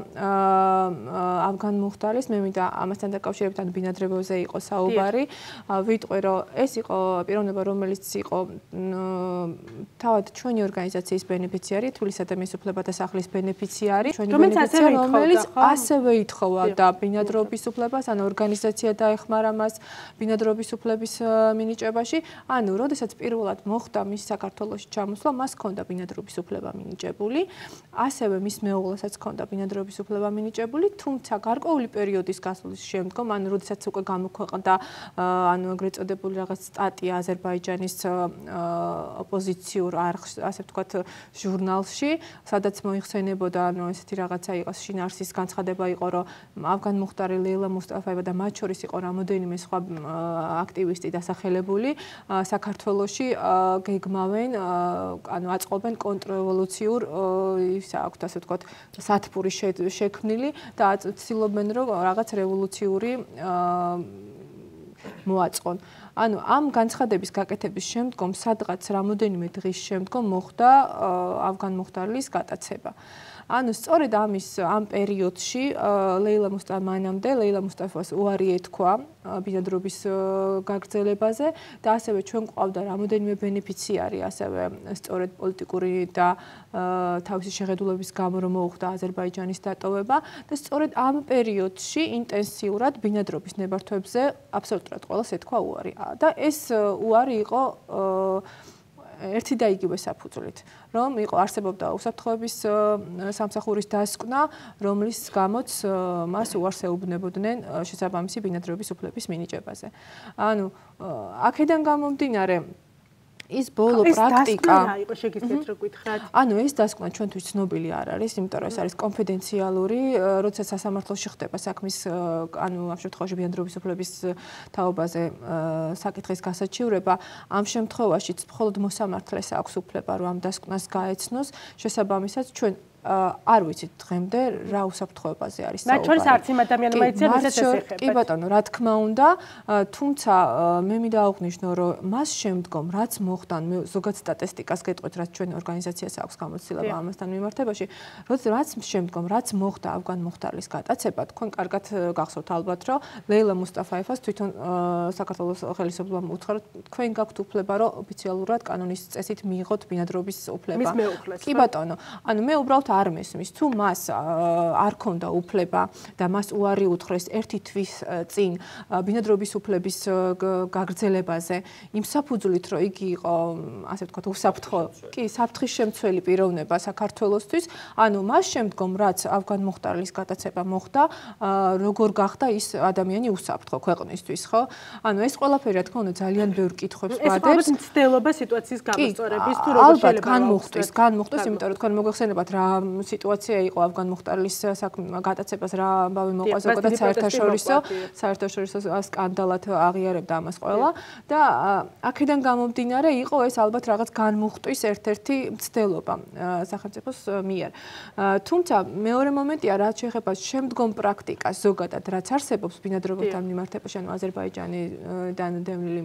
I: ავგან მუხტარლის, მე მინდა ამასთან დაკავშირებით ან ბინადრებებზე იყო საუბარი, ვიტყვი, რომ ეს იყო პიროვნება, რომელიც იყო თავად ჩვენი ორგანიზაციის ბენეფიციარი, თulis ადამიანის უფლებათა სახლის ბენეფიციარი, ჩვენი ბენეფიციარი, რომელიც ასევე ითხოვა და ბინადრობის უფლებას, ან ორგანიზაცია დაეხმარა მას ბინადრობის უფლების მინიჭებაში. ანუ, როდესაც პირველად მოხდა მის საქართველოში ჩამოსვლა, მას ჰქონდა ბინადრობის უფლება მინიჭებული, ასევე მის მეუღლესაც ჰქონდა ბინადრობის უფლება მინიჭებული, თუმცა გარკვეული პერიოდის გასვლის შემდგომ, ანუ როდესაც უკვე გამოქვეყნდა, ანუ ეგრეთ წოდებული რაღაც სტატია აზერბაიჯანის ოპოზიციურ არხში, ასე ვთქვათ, ჟურნალში, სადაც მოიხსენებოდა, ანუ ესეთი რაღაცა იყო, შინაარსის განცხადება იყო, რომ ავგან მუხტარი, ლეილა მუსტაფაევა და მათ შორის იყო რამოდენიმე სხვა აქტივისტი დასახელებული საქართველოში გეგმავენ, ანუ აწყობენ კონტრრევოლუციურ ისა აქვთ, ასე ვთქვათ, სათბური შექმნილი და ცდილობენ, რომ რაღაც რევოლუციური მოაწყონ. ანუ ამ განცხადების გაკეთების შემდგომ სადღაც რამოდენიმე დღის შემდგომ მოხდა ავგან მუხტარლის გადაცემა. ანუ სწორედ ამ პერიოდში ლეილა მუსტაფაევამდე ლეილა მუსტაფაევას უარი ეთქვა ბინადრობის გაგრძელებაზე და ასევე ჩვენ გვყავდა რამოდენიმე ბენეფიციარი, ასევე სწორედ პოლიტიკური და თავისი შეხედულების გამო რომ მოუხდა აზერბაიჯანის დატოვება და სწორედ ამ პერიოდში ინტენსიურად ბინადრობის ნებართვებზე აბსოლუტურად ყველას ეთქვა უარი. და ეს უარი იყო ერთი და იგივე საფუძვლით, რომ იყო არსებობდა უსაფრთხოების სამსახურის დასკვნა, რომლის გამოც მას უარს ეუბნებოდნენ შესაბამისი ბინადრობის უფლების მინიჭებაზე. ანუ აქედან გამომდინარე ის ბოლო პრაქტიკა
A: იყო შეგიძლიათ რო გითხრათ.
I: ანუ ეს დასკვნა ჩვენთვის ცნობილი არ არის, იმიტომ რომ ეს არის კონფიდენციალური, როდესაც სასამართლოში ხდება საქმის, ანუ ამ შემთხვევაში ბინადრობის უფლების თაობაზე საკითხის გასაჩივრება, ამ შემთხვევაშიც მხოლოდ მოსამართლეს აქვს უფლება, რომ ამ დასკვნას გაეცნოს, შესაბამისად ჩვენ არ ვიცით დღემდე რა უსაფრთხოებაზე არის საუბარი.
A: მათ შორის არც იმ ადამიანმა იციან, ვისაც ეს ეხება.
I: კი ბატონო, რა თქმა უნდა, თუმცა მე მინდა აღვნიშნო, რომ მას შემდგომ რაც მოხდა, მე ზოგად სტატისტიკას გეტყვით, რაც ჩვენი ორგანიზაციას აქვს გამოცდილება ამასთან მიმართებაში, რაც შემდგომ რაც მოხდა ავგან მუხტარლის გადაცემა, თქვენ კარგად გახსოვთ ალბათ, რომ ლეილა მუსტაფაევას თვითონ საქართველოს ხელისუფლებამ უთხრა, თქვენ გაქვთ უფლება, რომ ოფიციალურად კანონის წესით მიიღოთ ბინადრობის უფლება.
A: მის მეუღლეს.
I: კი ბატონო, ანუ მე უბრალოდ არ მესმის, თუ მას არ ქონდა უფლება და მას უარი უთხრეს ერთი თვის წინ ბინადრობის უფლების გაგრძელებაზე, იმ საფუძვლით, რომ იგი იყო, ასე ვთქვათ, უსაფრთხო, კი, საფრთხის შემცველი პიროვნება საქართველოსთვის, ანუ მას შემდგომ, რაც ავგან მუხტარლის გადაცემა მოხდა, როგორ გახდა ის ადამიანი უსაფრთხო ქვეყნისთვის, ხო? ანუ ეს ყველაფერი, რა თქმა უნდა, ძალიან ბევრ კითხვებს ვადებს.
A: ეს მცდელობა სიტუაციის გამოსწორების თუ როგორ შეიძლება
I: განმუხტვის, იმიტომ რომ თქვენ მოგეხსენებათ რა სიტუაცია იყო ავგან მუხტარლის გადაცემას რა ამბავი მოყვაზე და საერთაშორისო სკანდალად აღიარებდა ამას ყველა და აქედან გამომდინარე იყო ეს ალბათ რაღაც განმუხტვის ერთ-ერთი მცდელობა სახელმწიფოს მიერ. თუმცა მეორე მომენტია რაც შეეხება შემდგომ პრაქტიკას ზოგადად რაც არსებობს ბინადრობასთან მიმართებაში ანუ აზერბაიჯანიდან დევნილი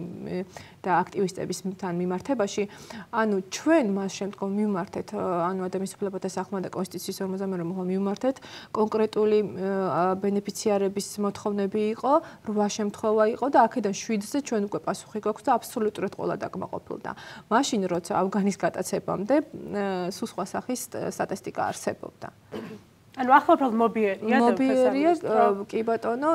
I: და აქტივისტებისთან მიმართებაში ანუ ჩვენ მას შემდგომ მიმართეთ ანუ ადამიანის უფლებათა სახლმა და კონსტიტუციის 52 მუხლმა მიმართეთ კონკრეტული ბენეფიციარების მოთხოვნები იყო 8 შემთხვევა იყო და აქედან 7-ზე ჩვენ უკვე პასუხი გვაქვს და აბსოლუტურად ყველა დაკმაყოფილდა. მაშინ როცა ავგანის გადაცემამდე სულ სხვა სახის სტატისტიკა არსებობდა.
A: ანუ ახლა უბრალოდ მობიერია
I: კი ბატონო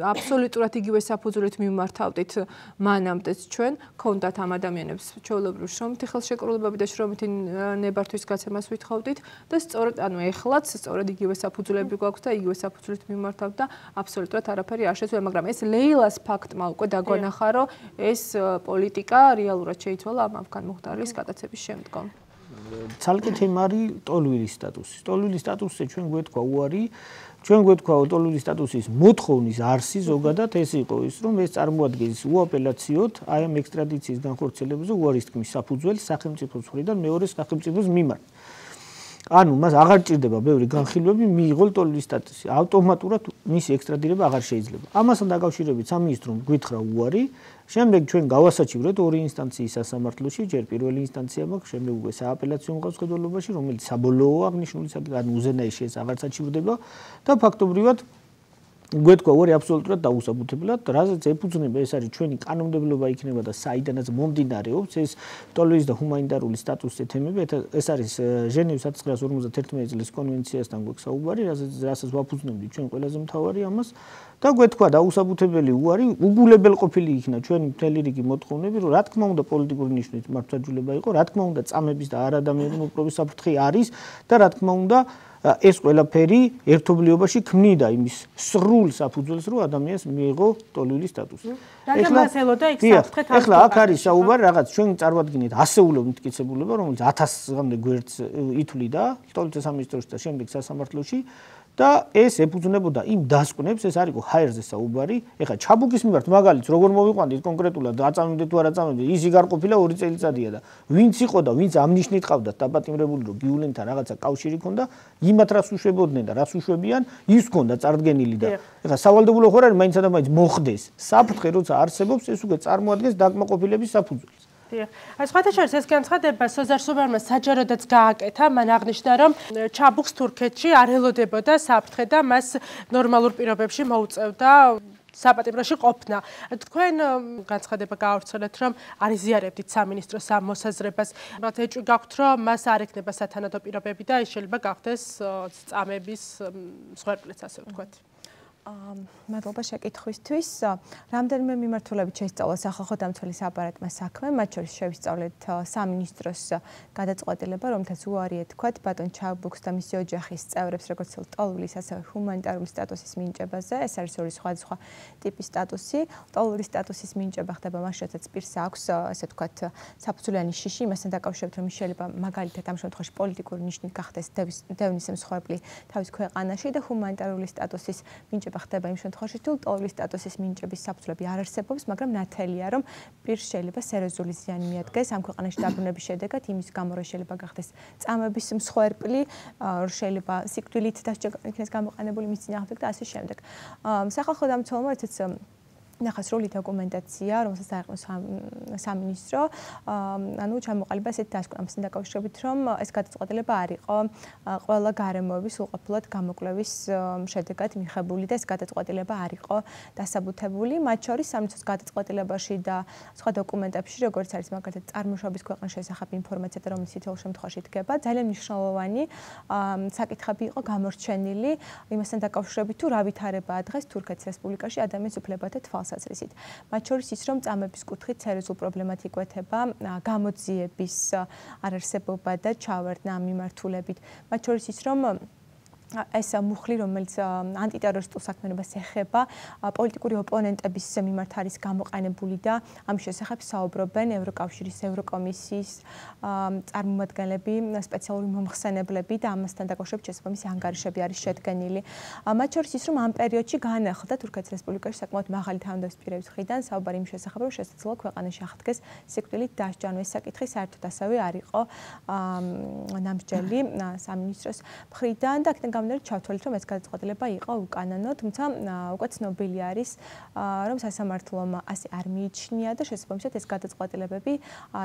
I: აბსოლუტურად იგივე საფუძვლით მიმართავდით მანამდეც ჩვენ ქონდათ ამ ადამიანებს ჩვეულებრივ შრომითი ხელშეკრულებები და შრომითი ნებართვის გაცემას ვითხოვდით და სწორედ ანუ ეხლაც სწორედ იგივე საფუძვლები გვაქვს და იგივე საფუძვლით მიმართავთ და აბსოლუტურად არაფერი არ შეცვლა მაგრამ ეს ლეილას ფაქტმა უკვე დაგვანახა რომ ეს პოლიტიკა რეალურად შეიცვალა ამ ავგან მუხტარლის გადაცემის შემდგომ.
H: ცალკე თემა არის ტოლვილის სტატუსი. ტოლვილის სტატუსზე ჩვენ გვეთქვა უარი, ჩვენ გვეთქვა ტოლვილის სტატუსის მოთხოვნის არსი ზოგადად ეს იყო ის, რომ ეს წარმოადგენს უაპელაციოდ აი ამ ექსტრადიციის განხორციელებაზე უარის თქმის საფუძველს სახელმწიფოს მხრიდან მეორე სახელმწიფოს მიმართ. ანუ მას აღარ ჭირდება ბევრი განხილვები მიიღოს ტოლვილის სტატუსი. ავტომატურად მისი ექსტრადირება აღარ შეიძლება. ამასთან დაკავშირებით სამინისტრომ გვითხრა უარი შემდეგ ჩვენ გავასაჩივრეთ ორი ინსტანციის სასამართლოში, ჯერ პირველი ინსტანცია მაქვს, შემდეგ უკვე სააპელაციო მოხსნედობაში, რომელიც საბოლოოა აღნიშნული საკითხი, ანუ უზენაესი ეს აღარ საჩივრდება და ფაქტობრივად გვეთქვა უარი აბსოლუტურად დაუსაბუთებლად, რაზეც ეფუძნება ეს არის ჩვენი კანონმდებლობა იქნება და საიდანაც მომდინარეობს ეს ტოლვილის და ჰუმანიტარული სტატუსის თემები, ეს არის ჟენევის 1951 წლის კონვენციასთან გვაქვს საუბარი, რასაც ვაფუძნებდით ჩვენ ყველაზე მთავარი ამას და გვეთქვა დაუსაბუთებელი უარი, უგულებელყოფილი იქნა ჩვენი მთელი რიგი მოთხოვნები, რომ რა თქმა უნდა პოლიტიკური ნიშნით მართლმსაჯულება იყო, რა თქმა უნდა წამების და არადამიანური მოპყრობის საფრთხე არის და რა თქმა უნდა ეს ყველაფერი ერთობლიობაში ქმნიდა იმის სრულ საფუძველს, რომ ადამიანს მიიღო ტოლვილის სტატუსი. ეხლა აქ არის საუბარი რაღაც ჩვენ წარვადგინეთ ასეულო მტკიცებულება, რომელიც 1000-მდე გვერდს ითვლიდა ტოლვილის სამინისტროში და შემდეგ სასამართლოში და ეს ეფუძნებოდა იმ დასკვნებს, ეს არისო ჰაერზე საუბარი. ეხლა ჩაბუქის მიმართ მაგალითს როგორ მოვიყვანდით კონკრეტულად აწამებდეთ თუ არ აწამებდეთ, ის იგარ ყოფილა 2 წელიწადია და ვინც იყო და ვინც ამ ნიშნით ყავდათ დაპატიმრებული, რომ გიულენთან რაღაცა კავშირი ქონდა, იმათ რას უშვებოდნენ და რას უშვებიან, ის ქონდა წარდგენილი და ეხლა სავალდებულო ხო არ არის მაინცსა და მაინც მოხდეს. საფრთხე როცა არსებობს, ეს უკვე წარმოადგენს დაკმაყოფილების საფუძველს.
A: აი სხვათა შორის ეს განცხადება სოზარ-სუბარმა საჯაროდაც გააკეთა, მან აღნიშნა, რომ ჩაბუქს თურქეთში არ ელოდებოდა საფრთხე და მას ნორმალურ პირობებში მოუწევდა საპატიმროში ყოფნა. თქვენ განცხადება გაავრცელეთ, რომ არ იზიარებდით სამინისტროს ამ მოსაზრებას. მათ ეჭვი გაქვთ, რომ მას არ ექნება სათანადო პირობები და ის შეიძლება გახდეს წამების მსხვერპლიც, ასე ვთქვათ.
G: მადლობა შეკითხვისთვის. რამდენიმე მიმართულებით შეისწავლა სახალხო დამცველის აპარატმა საქმე, მათ შორის შევისწავლეთ სამინისტროს გადაწყვეტილება, რომელთაც უარი ეთქვათ ბატონ ჩაბუქს და მისი ოჯახის წევრებს, როგორც ტოლვილის, ასევე ჰუმანიტარული სტატუსის მინიჭებაზე. ეს არის ორი სხვადასხვა ტიპის სტატუსი. ტოლვილის სტატუსის მინიჭება ხდება მაშინ, როდესაც პირს აქვს, ასე ვთქვათ, საფუძვლიანი შიში, იმასთან დაკავშირებით, რომ შეიძლება მაგალითად ამ შემთხვევაში პოლიტიკური ნიშნით გახდეს დევნის მსხვერპლი თავის ქვეყანაში და ჰუმანიტარული სტატუსის მინიჭება ხდება იმ შემთხვევაში, თუ ტოლვილის სტატუსის მინიჭების საფუძვლები არ არსებობს, მაგრამ ნათელია, რომ პირს შეიძლება სერიოზული ზიანი მიადგეს ამ ქვეყანაში დაბრუნების შედეგად, იმის გამო, რომ შეიძლება გახდეს წამების მსხვერპლი, რომ შეიძლება სიკვდილით იქნეს გამოყენებული მის წინააღმდეგ და ასე შემდეგ. სახალხო დამცველმა ერთიც ნახა სრული დოკუმენტაცია, რომელსაც აიყენო სამინისტრო, ანუ ჩამოყალიბა ესეთი დასკვნა ამასთან დაკავშირებით, რომ ეს გადაწყვეტილება არ იყო ყველა გარემოების უყოფილად გამოკვლევის შედეგად მიღებული და ეს გადაწყვეტილება არ იყო დასაბუთებული. მათ შორის სამინისტროს გადაწყვეტილებაში და სხვა დოკუმენტებში, როგორც არის მაგალითად წარმოშობის ქვეყნის შესახებ ინფორმაცია და რომელიც თითოეულ შემთხვევაში დგება, ძალიან მნიშვნელოვანი საკითხები იყო გამორჩენილი იმასთან დაკავშირებით, თუ რა ვითარებაა დღეს თურქეთის რესპუბლიკაში ადამიანის უფლებათა თვალსაზრისით. მათ შორის ის, რომ წამების კუთხით სერიოზულ პრობლემად იკვეთება გამოძიების არარსებობა და ჩავარდნა ამ მიმართულებით. მათ შორის ის, რომ ეს მუხლი, რომელიც ანტიტერორისტულ საქმიანობას ეხება, პოლიტიკური ოპონენტების მიმართ არის გამოყენებული და ამის შესახებ საუბრობენ ევროკავშირის, ევროკომისიის წარმომადგენლები, სპეციალური მომხსენებლები და ამასთან დაკავშირებით შესაბამისი ანგარიშები არის შედგენილი. მათ შორის ის, რომ ამ პერიოდში განახლდა თურქეთის რესპუბლიკაში საკმაოდ მაღალი თანადობის პირების მხრიდან საუბარი იმ შესახებ, რომ შესაძლოა ქვეყანაში აღდგეს სიკვდილით დასჯა. ეს საკითხი საერთოდ ასევე არ იყო ნამსჯელი სამინისტროს მხრიდან და აქედან გამომდინარე ჩავთვალეთ, რომ ეს გადაწყვეტილება იყო უკანონო, თუმცა უკვე ცნობილი არის, რომ სასამართლომ ასე არ მიიჩნია და შესაბამისად ეს გადაწყვეტილებები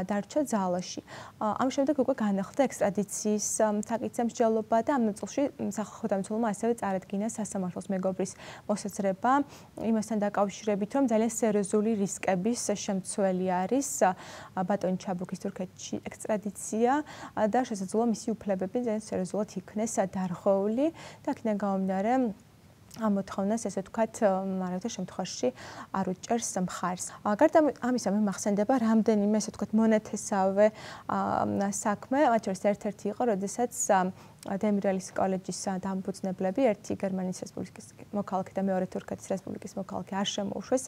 G: დარჩა ძალაში. ამ შემდეგ უკვე განახლდა ექსტრადიციის საკითხზე მსჯელობა და ამ ნაწილში სახალხო დამცველმა ასევე წარადგინა სასამართლოს მეგობრის მოსაზრება იმასთან დაკავშირებით, რომ ძალიან სერიოზული რისკების შემცველი არის ბატონი ჩაბუქის თურქეთში ექსტრადიცია და შესაძლოა მისი უფლებები ძალიან სერიოზულად იქნეს დარღვეული და აქედან გამომდინარე ამ მოთხოვნას ესე ვთქვათ, მარათა შემთხვევაში არ უჭერს მხარს. გარდა ამისა მე მახსენდება რამდენიმე ესე ვთქვათ მონათესავე საქმე, მათ შორის ერთ-ერთი იყო, როდესაც დემირელის კოლეჯის დამფუძნებლები, ერთი გერმანიის რესპუბლიკის მოქალაქე და მეორე თურქეთის რესპუბლიკის მოქალაქე არ შემოუშვეს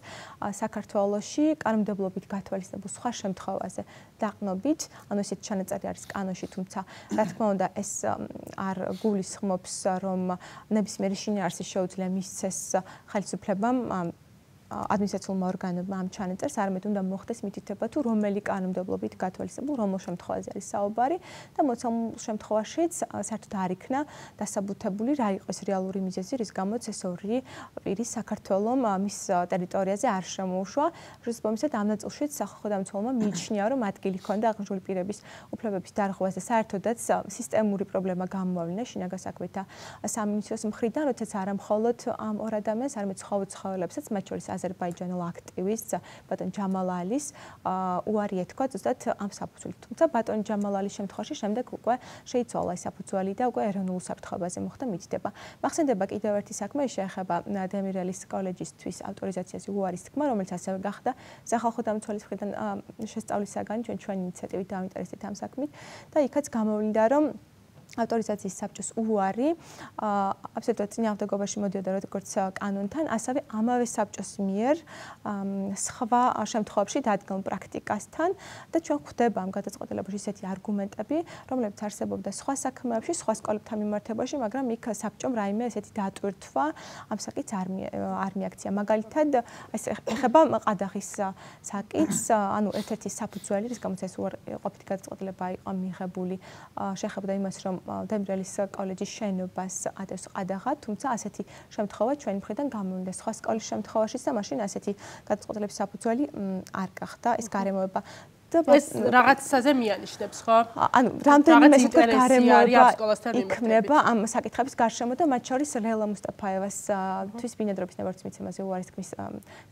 G: საქართველოში კანონმდებლობით გათვალისწინებულ სხვა შემთხვევაზე დაყნობით, ანუ ესეთი ჩანაწერი არის კანონში, თუმცა რა თქმა უნდა ეს არ გულისხმობს, რომ ნებისმიერი შინაარსი შეუძლია მისცეს ხელისუფლებამ ადმინისტრაციულმა ორგანოებმა ამ ჩანაწერს, არამედ უნდა მოხდეს მითითება თუ რომელი კანონმდებლობით გათვალისწინებულ რომელ შემთხვევაზე არის საუბარი და მოცემულ შემთხვევაშიც საერთოდ არ იქნა დასაბუთებული რა იყო ეს რეალური მიზეზი, რის გამოც ეს ორი პირი საქართველოს მის ტერიტორიაზე არ შემოუშვა. შესაბამისად ამ ნაწილშიც სახალხო დამცველმა მიიჩნია, რომ ადგილი ჰქონდა აღნიშნული პირების უფლებების დარღვევაზე. საერთოდაც სისტემური პრობლემა გამოავლინა შინაგან საქმეთა სამინისტროს მხრიდან, როდესაც არა მხოლოდ ამ ორ ადამიანს, არამედ სხვა უცხოელებსაც, მათ შორის აზერბაიჯანელ აქტივისტს ბატონ ჯამალალის უარი ეთქვა ზუსტად ამ საფუძვლით. თუმცა ბატონ ჯამალალის შემთხვევაში შემდეგ უკვე შეიცვალა ეს საფუძველი და უკვე ეროვნულ საფრთხეებზე მოხდა მითითება. მახსენდება კიდევ ერთი საქმე, შეეხება დემირელის კოლეჯისთვის ავტორიზაციაზე უარის თქმა, რომელიც ასევე გახდა სახალხო დამცველის მხრიდან შესწავლის საგანი, ჩვენი ინიციატივით დავინტერესდით ამ საქმით და იქაც გამოვლინდა, რომ ავტორიზაციის საბჭოს უარი აბსოლუტურად წინააღმდეგობაში მოდიოდა როგორც კანონთან, ასევე ამავე საბჭოს მიერ სხვა შემთხვევებში დადგენილ პრაქტიკასთან და ჩვენ ხვდება ამ გადაწყვეტილებაში ისეთი არგუმენტები, რომლებიც არსებობდა სხვა საქმეებში, სხვა სკოლებთან მიმართებაში, მაგრამ იქ საბჭომ რაიმე ესეთი დატვირთვა ამ საკითხს არ მიაქცია. მაგალითად, ეს ეხება ყადაღის საკითხს, ანუ ერთ-ერთი საფუძველი, რის გამოც ეს უარყოფითი გადაწყვეტილება იყო მიღებული, შეეხებოდა იმას, რომ დემირელის კოლეჯის შენობას ატევს ყადაღად, თუმცა ასეთი შემთხვევა ჩვენი მხრიდან გამოვიდა სხვა სკოლის შემთხვევაშიც და მაშინ ასეთი გადაწყვეტილების საფუძველი არ გახდა ეს გარემოება.
A: ეს რაღაცაზე მიანიშნებს, ხო?
G: ანუ რამდენიმე ისეთი გარემოება იქნება ამ საკითხების გარშემო და მათ შორის ლეილა მუსტაფაევას თვის ბინადრობის ნებართვის მიცემაზე უარის თქმის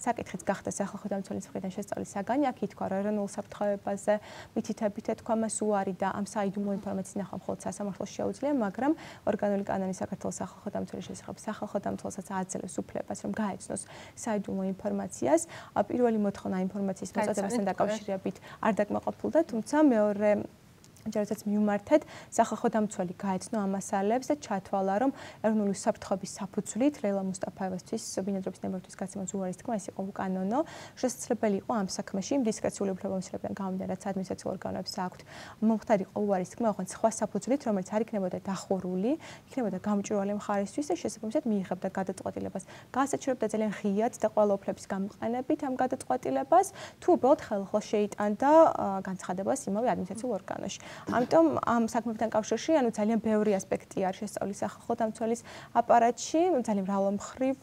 G: საკითხიც გახდა სახალხო დამცველის მხრიდან შესწავლის საგანი. აქ ითქვა, რომ ეროვნულ საფრთხეებაზე მითითებით ეთქვა მას უარი და ამ საიდუმლო ინფორმაციის ნახვა მხოლოდ სასამართლოს შეუძლია, მაგრამ ორგანული კანონი საქართველოს სახალხო დამცველის შესახებ სახალხო დამცველსაც აძლევს უფლებას, რომ გაეცნოს საიდუმლო ინფორმაციას. პირველი მოთხოვნა ინფორმაციის მოწოდებასთან დაკავშირებით არ დაკმაყოფილდა, თუმცა მეორე ჯერაც მიუმართეთ სახალხო დამცველი გაეცნო ამ მასალებს და ჩათვალა, რომ ეროვნული საფრთხეების საფუძვლით ლეილა მუსტაფაევასთვის ბინადრობის ნებართვის გაცემას უარის თქმა ეს იყო უკანონო. შესაძლებელი იყო ამ საქმეში იმ დისკრეციული უფლებამოსილებიდან გამომდინარე, რაც ადმინისტრაციულ ორგანოებს აქვთ, მომხდარიყო უარის თქმა, ოღონდ სხვა საფუძვლით, რომელიც არ იქნებოდა დახურული, იქნებოდა გამჭვირვალე მხარისთვის და შესაბამისად მიიღებდა გადაწყვეტილებას. გაასაჩივრებდა ძალიან ღიად და ყველა უფლების გამოყენებით ამ გადაწყვეტილებას, თუ უბრალოდ ხელხო შეიტანდა განცხადებას იმავე ადმინისტრაციულ ორგანოში. ამიტომ ამ საქმებთან კავშირში, ანუ ძალიან ბევრი ასპექტი არის შესწავლის სახალხო დამცველის აპარატში, ძალიან მრავალმხრივ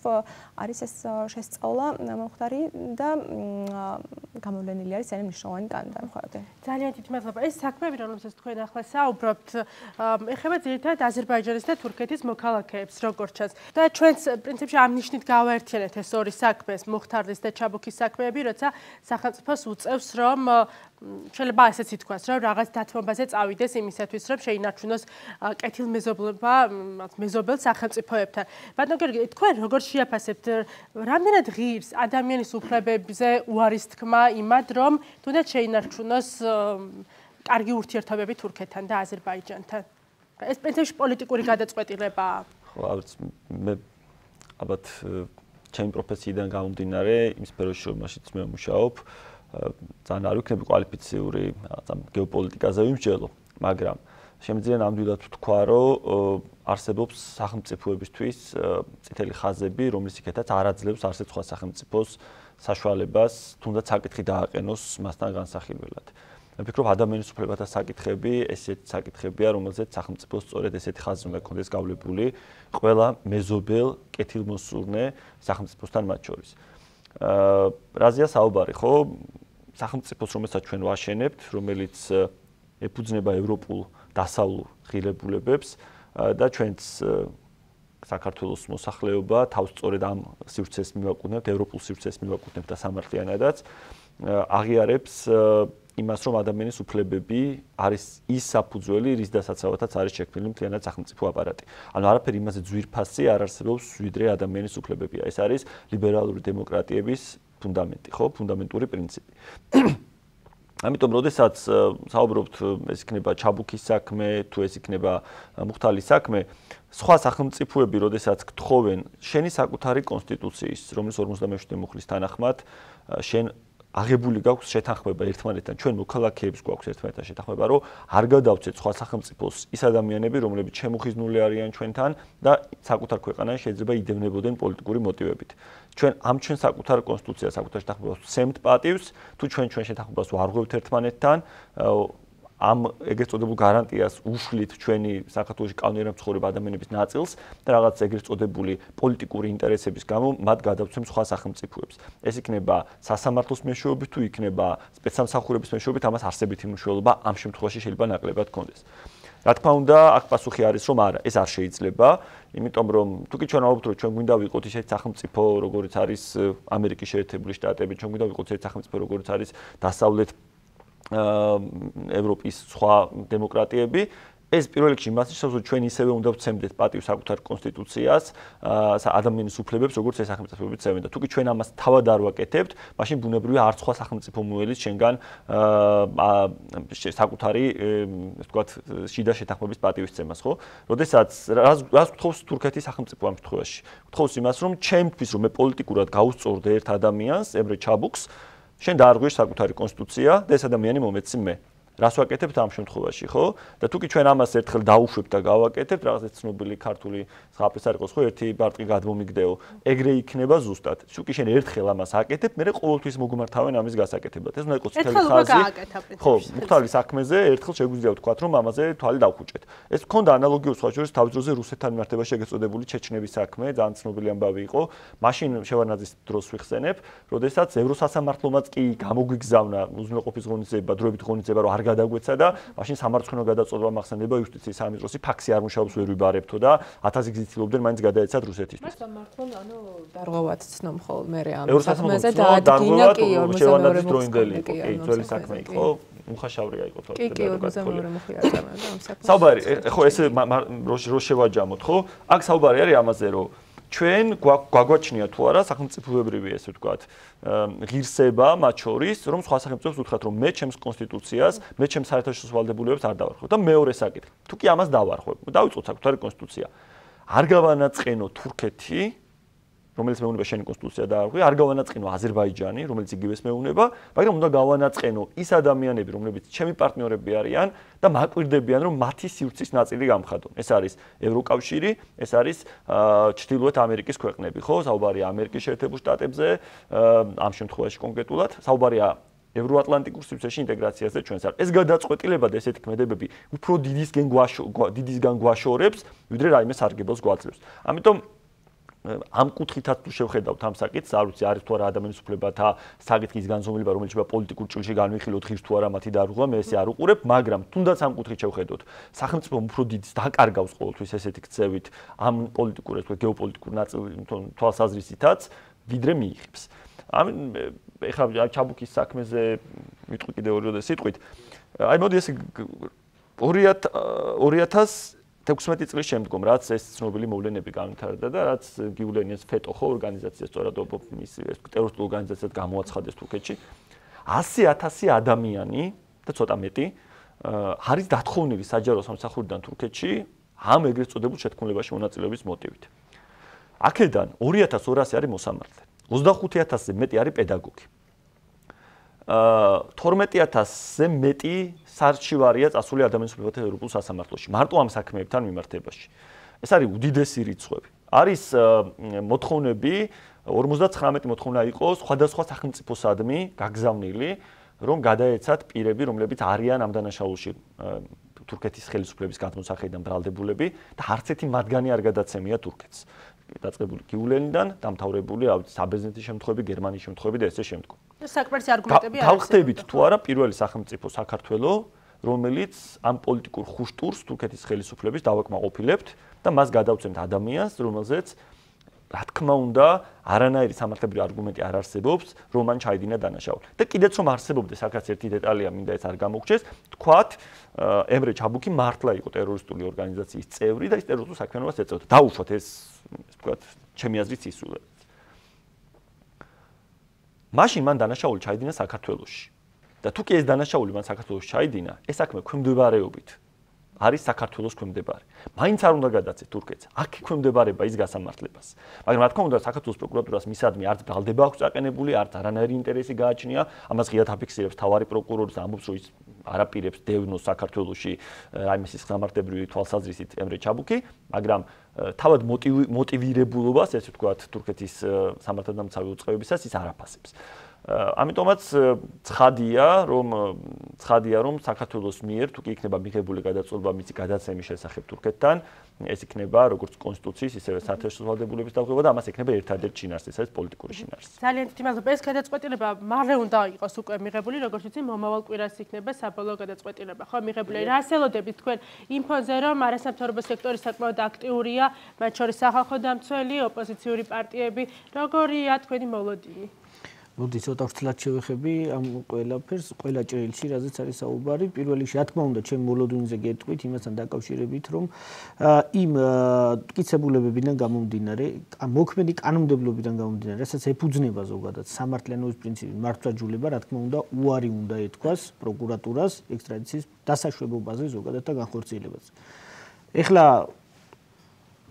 G: არის ეს შესწავლა მომხდარი და გამოვლენილი არის ძალიან მნიშვნელოვანი კანონდამხმარებლობა.
A: ძალიან დიდი მადლობა. ეს საქმეები, რომელსაც თქვენ ახლა საუბრობთ, ეხება ძირითადად აზერბაიჯანის და თურქეთის მოქალაქეებს, როგორც ჩანს. და ჩვენც პრინციპში ამ ნიშნით გავაერთიანეთ ეს ორი საქმე, მუხთარის და ჩაბუქის საქმეები, როცა სახელმწიფოს უწევს, რომ შეიძლება ესეც ითქვას, რომ რაღაც დათმობაზე წავიდეს იმისათვის, რომ შეინარჩუნოს კეთილმეზობლობა მეზობელ სახელმწიფოებთან. ბატონ გიორგი, თქვენ როგორ შეაფასებთ, რამდენად ღირს ადამიანის უფლებებზე უარის თქმა იმად, რომ თუნდაც შეინარჩუნოს კარგი ურთიერთობები თურქეთთან და აზერბაიჯანთან? ეს პრინციპში პოლიტიკური გადაწყვეტილებაა.
B: ხო, მე ალბათ ჩემი პროფესიიდან გამომდინარე, იმ სფეროში რომელშიც მე ვმუშაობ, ძალიან არ ვიქნები კვალიფიციური გეოპოლიტიკაზე ვიმსჯელო, მაგრამ შემიძლია ნამდვილად ვთქვა, რომ არსებობს სახელმწიფოებისთვის წითელი ხაზები, რომლის იქითაც არ აძლევს არსად სხვა სახელმწიფოს საშუალებას, თუნდაც საკითხი დააყენოს მასთან განსახილველად. მე ვფიქრობ, ადამიანის უფლებათა საკითხები ესეთი საკითხებია, რომელზეც სახელმწიფოს სწორედ ესეთი ხაზი უნდა გქონდეს გავლებული ყველა მეზობელ კეთილმოსურნე სახელმწიფოსთან მათ შორის. რაზეა საუბარი, ხო? სახელმწიფოს, რომელსაც ჩვენ ვაშენებთ, რომელიც ეფუძნება ევროპულ დასავლურ ღირებულებებს და ჩვენც საქართველოს მოსახლეობა თავს სწორედ ამ სივრცეს მივაკუთვნებთ, ევროპულ სივრცეს მივაკუთვნებთ და სამართლიანადაც აღიარებს იმას, რომ ადამიანის უფლებები არის ის საფუძველი, რის დასაცავადაც არის შექმნილი მთლიანად სახელმწიფო აპარატი. ანუ არაფერი იმაზე ძვირფასი არ არსებობს, ვიდრე ადამიანის უფლებებია. ეს არის ლიბერალური დემოკრატიების ფუნდამენტი, ხო? ფუნდამენტური პრინციპი. ამიტომ, როდესაც საუბრობთ, ეს იქნება ჩაბუქის საქმე, თუ ეს იქნება მუხთალის საქმე, სხვა სახელმწიფოები, როდესაც გთხოვენ შენი საკუთარი კონსტიტუციის, რომლის 57 მუხლის თანახმად შენ აღებული გაქვს შეთანხმება ერთმანეთთან, ჩვენ მოქალაქეებს გვაქვს ერთმანეთთან შეთანხმება, რომ არ გადავწეთ სხვა სახელმწიფოს ის ადამიანები, რომლებიც შემოხიზნული არიან ჩვენთან და საკუთარ ქვეყანაში შეიძლება იდევნებოდნენ პოლიტიკური მოტივებით. ჩვენ ამ ჩვენ საკუთარ კონსტიტუციას, საკუთარ შეთანხმებას ვცემთ პატივს, თუ ჩვენ შეთანხმებას ვარღვევთ ერთმანეთთან, ამ ეგრეთ წოდებულ გარანტიას უშლით ჩვენი საქართველოში კანონიერად მცხოვრებ ადამიანების ნაწილს და რაღაც ეგრეთ წოდებული პოლიტიკური ინტერესების გამო მათ გადავცემ სხვა სახელმწიფოებს. ეს იქნება სასამართლოს მეშვეობით თუ იქნება სპეცსამსახურების მეშვეობით, ამას არსებითი მნიშვნელობა ამ შემთხვევაში შეიძლება ნაკლებად გქონდეს. რა თქმა უნდა, აქ პასუხი არის, რომ არა, ეს არ შეიძლება, იმიტომ რომ თუკი ჩვენ ვაუბრობთ, რომ ჩვენ გვინდა ვიყოთ ისეთი სახელმწიფო, როგორიც არის ამერიკის შეერთებული შტატები, ჩვენ გვინდა ვიყოთ ისეთი სახელმწიფო, როგორიც არის დასავლეთ ევროპის სხვა დემოკრატიები, ეს პირველ რიგში იმას ნიშნავს, რომ ჩვენ ისევე უნდა ვცემდეთ პატივს საკუთარ კონსტიტუციას, ადამიანის უფლებებს, როგორც ეს სახელმწიფოები ცემენ და თუკი ჩვენ ამას თავად არ ვაკეთებთ, მაშინ ბუნებრივია არც სხვა სახელმწიფო მოელის ჩვენგან საკუთარი, ასე ვთქვათ, შიდა შეთანხმების პატივის ცემას, ხო? როდესაც რას გთხოვს თურქეთის სახელმწიფო ამ შემთხვევაში? გთხოვს იმას, რომ ჩემთვის რომ მე პოლიტიკურად გაუსწორდე ერთ ადამიანს, ემრე ჩაბუქს, შენ დაარღვიე საკუთარი კონსტიტუცია და ეს ადამიანი მომეცი მე. რას ვაკეთებთ ამ შემთხვევაში, ხო? და თუკი ჩვენ ამას ერთხელ დავუშვებთ და გავაკეთებთ, რაღაც ცნობილი ქართული ზღაპრეს არ იყოს, ხო, ერთი ბარტყი გადმომიგდეო, ეგრე იქნება ზუსტად. თუკი შენ ერთხელ ამას აკეთებ, მე ყოველთვის მოგმართავენ ამის გასაკეთებლად. ეს უნდა იყოს თითქმის ხაზი. ხო, მუხთალის საქმეზე ერთხელ შეგვიძლია ვთქვათ, რომ ამაზე თვალი დავხუჭეთ. ეს მქონდა ანალოგიურ სხვა შორის თავის დროზე რუსეთთან მიმართებაში ეგეწოდებული ჩეჩნების საქმე, ძალიან ცნობილი ამბავი იყო. მაშინ შევარნაძის დროს ვიხსენებ, როდესაც ევროსასამართლომაც კი გამოგვიგზავნა უზრუნველყოფის ღონისძიება, დროებით ღონისძიება, რომ არ გადაგვეცა და მაშინ სამარცხინო გადაწყვეტა მახსენდება იუსტიციის სამინისტროსი ფაქსი არ მუშაობს ვერ ვიბარებთო და 1000 გზით ცდილობდნენ მაინც გადაეცათ რუსეთისთვის.
I: მას სამართლომ ანუ დარღვევად ცნობ ხოლმე მე ამ საქმეზე და ადგინა კი 42
B: დროინდელი იყო, კი, ძველი საქმე იყო, მუხაშავრია იყო თორე.
I: კი, 42 მუხლი აწამებდა ამ საქმეს.
B: საუბარი, ხო ესე რო შევაჯამოთ, ხო? აქ საუბარი არის ამაზე, რომ ჩვენ გვაგვაჩნია თუ არა სახელმწიფოებრივი ესე ვთქვათ ღირსება მათ შორის, რომ სხვა სახელმწიფოს უთხრათ, რომ მე ჩემს კონსტიტუციას, მე ჩემს საერთაშორისო ვალდებულებებს არ დავარღვევ და მეორე საკითხი. თუკი ამას დავარღვევ, დავიწყოთ საკუთარი კონსტიტუცია. არ გავანაწყენო თურქეთი, რომელიც მეუნება შენი კონსტიტუცია დაარღვია, არ გავანაწყენო აზერბაიჯანი, რომელიც იგივეს მეუნება, მაგრამ უნდა გავანაწყენო ის ადამიანები, რომლებიც ჩემი პარტნიორები არიან და მაკვირდებიან, რომ მათი სივრცის ნაწილი გამხადონ. ეს არის ევროკავშირი, ეს არის ჩრდილოეთ ამერიკის ქვეყნები, ხო? საუბარია ამერიკის შეერთებულ შტატებზე, ამ შემთხვევაში კონკრეტულად, საუბარია ევროატლანტიკურ სივრცეში ინტეგრაციაზე ჩვენს არ. ეს გადაწყვეტილება და ესეთი ქმედებები უფრო დიდისგან გვაშორებს, ვიდრე რაიმე სარგებელს გვაძლევს. ამიტომ ამ კუთხითაც თუ შევხედავთ ამ საკითხს, არ ვიცი, არის თუ არა ადამიანის უფლებათა საკითხის განზომილება, რომელიც შეიძლება პოლიტიკურ ჭრილში განვიხილოთ, ღირს თუ არა მათი დარღვევა, მე ესე არ უყურებ, მაგრამ თუნდაც ამ კუთხით შევხედოთ, სახელმწიფომ უფრო დიდ დაკარგავს ყოველთვის ესეთი ქცევით ამ პოლიტიკურ, ეს გეოპოლიტიკურ თვალსაზრისითაც, ვიდრე მიიღებს. ეხლა ჩაბუქის საქმეზე ვიტყვი კიდევ ორი სიტყვით. აი მოდი ესე 2016 წლის შემდგომ, რაც ეს ცნობილი მოვლენები განვითარდა და რაც გიულენიას ფეტო ხო ორგანიზაცია სწორად მის ტერორისტულ ორგანიზაციად გამოაცხადეს თურქეთში, 100,000 ადამიანი და ცოტა მეტი არის დათხოვნილი საჯარო სამსახურიდან თურქეთში ამ ეგრეთ წოდებულ შეთქმულებაში მონაწილეობის მოტივით. აქედან 2200 არის მოსამართლე, 25000-ზე მეტი არის პედაგოგი. 12000-ზე მეტი სარჩივარია წასული ადამიანის უფლებათა ევროპულ სასამართლოში, მარტო ამ საქმეებთან მიმართებაში. ეს არის უდიდესი რიცხვები. არის მოთხოვნები 59 მოთხოვნა იყო სხვადასხვა სახელმწიფოსადმი გაგზავნილი, რომ გადაეცათ პირები, რომლებიც არიან ამ დანაშაულში თურქეთის ხელისუფლების გადმოსახედიდან ბრალდებულები და არც ერთი მათგანი არ გადაცემია თურქეთს. დაწყებული გიულენიდან, დამთავრებული საბერძნეთის შემთხვევები, გერმანიის შემთხვევები და ესე შემდგომ.
A: საკმარისი არგუმენტები არის.
B: დავხდებით თუ არა პირველი სახელმწიფო საქართველო, რომელიც ამ პოლიტიკურ ხუშტურს თურქეთის ხელისუფლების დავაკმაყოფილებთ და მას გადავწევთ ადამიანს, რომელზეც რა თქმა უნდა, არანაირი სამართლებრივი არგუმენტი არ არსებობს, რომ მან ჩაიდინა დანაშაული. და კიდეც რომ არსებობდეს, აქაც ერთი დეტალია, მინდა ეს არ გამოგჩეს, თქვათ, ემრე ჩაბუკი მართლა იყო ტერორისტული ორგანიზაციის წევრი და ის ტერორისტულ საქმიანობას ეწეოდა. დაუშვათ ეს, თქვათ, ჩემი აზრით ისულე. მაშინ მან დანაშაული ჩაიდინა საქართველოში. და თუ კი ეს დანაშაული მან საქართველოში ჩაიდინა, ეს საქმე ქვემდებარეობით არის საქართველოს ქვემდებარე. მაინც არ უნდა გადაცეთ თურქეთს. აქ ქვემდებარება ის გასამართლებას. მაგრამ რა თქმა უნდა, საქართველოს პროკურატურას მისადმი არც ბრალდება აქვს წაყენებული, არც არანაირი ინტერესი გააჩნია. ამას ღიად აფიქსირებს თავარი პროკურორი და ამბობს, რომ ის არაპირებს დევნოს საქართველოში რაიმე სისხლამართებრივი თვალსაზრისით ემრე ჩაბუკი, მაგრამ თავად მოტივირებულობას, ესე ვთქვათ, თურქეთის სამართალდამცავი უწყებებისას ის არ აფასებს. ამიტომაც ცხადია, რომ საქართველოს მიერ თუ კი იქნება მიღებული გადაწყვეტილება მისი გადაცემის შესახებ თურქეთთან, ეს იქნება როგორც კონსტიტუციის, ისევე საერთაშორისო ვალდებულების დაღუპება და ამას იქნება ერთადერთი შინაარსი, ეს არის პოლიტიკური შინაარსი.
A: ძალიან დიდი მადლობა. ეს გადაწყვეტილება მალე უნდა იყოს უკვე მიღებული, როგორც ვიცი, მომავალ კვირას იქნება საბოლოო გადაწყვეტილება. ხო, მიღებული. რა ასელოდებით თქვენ იმ ფონზე, რომ არასამთავრობო სექტორი საკმაოდ აქტიურია, მათ შორის სახალხო დამცველი, ოპოზიციური პარტიები, როგორია თქვენი მოლოდინი?
H: მოდი ცოტა ვრცლად შევეხები ამ ყველაფერს, ყველა ჭრილში, რაზეც არის საუბარი. პირველ რიგში, რა თქმა უნდა, ჩემ მოლოდინზე გეტყვით იმასთან დაკავშირებით, რომ იმ მტკიცებულებებიდან გამომდინარე, მოქმედი კანონმდებლობიდან გამომდინარე, რასაც ეფუძნება ზოგადად სამართლიანობის პრინციპი, მართლმსაჯულება, რა თქმა უნდა, უარი უნდა ეთქვას პროკურატურას ექსტრადიციის დასაშვებობაზე ზოგადად და განხორციელებაზე. ეხლა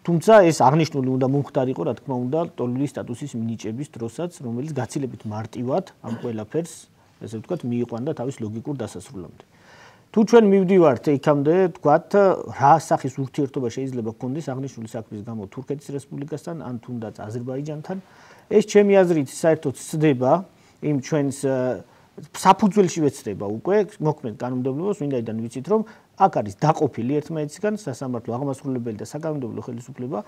H: თუმცა ეს აღნიშნული უნდა მომხდარიყო, რა თქმა უნდა, ტოლული სტატუსის მინიჭების დროსაც, რომელიც გაცილებით მარტივად ამ ყველაფერს, ესე ვთქვათ, მიიყვანდა თავის ლოგიკურ დასასრულამდე. თუ ჩვენ მივდივართ იქამდე, ვთქვათ, რა სახის ურთიერთობა შეიძლება გქონდეს აღნიშნული საქმის გამო თურქეთის რესპუბლიკასთან, ან თუნდაც აზერბაიჯანთან, ეს ჩემი აზრით საერთოდ ცდება იმ ჩვენს საფუძველში ვეცდება უკვე მოქმედ კანონმდებლობას, ვინაიდან ვიცით, რომ აქ არის დაყოფილი ერთმანეთისგან სასამართლო აღმასრულებელი და საკანონმდებლო ხელისუფლება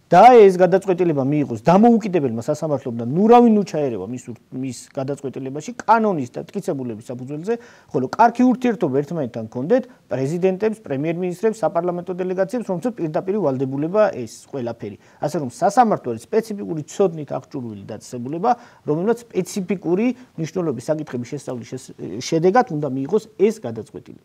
H: და ეს გადაწყვეტილება მიიღოს დამოუკიდებელმა სასამართლომ და ნურავინ უჩაერევა მის გადაწყვეტილებაში კანონის და მტკიცებულების საფუძველზე, ხოლო კარგი ურთიერთობა ერთმანეთთან გქონდეთ პრეზიდენტებს, პრემიერ-მინისტრებს, საპარლამენტო დელეგაციებს, რომელსაც პირდაპირ ვალდებულება ეს ყველაფერი. ასე რომ სასამართლო არის სპეციფიკური ცოდნით აღჭურვილი დაწესებულება, რომელსაც სპეციფიკური მნიშვნელობის საკითხების შესწავლის შედეგად უნდა მიიღოს ეს გადაწყვეტილება.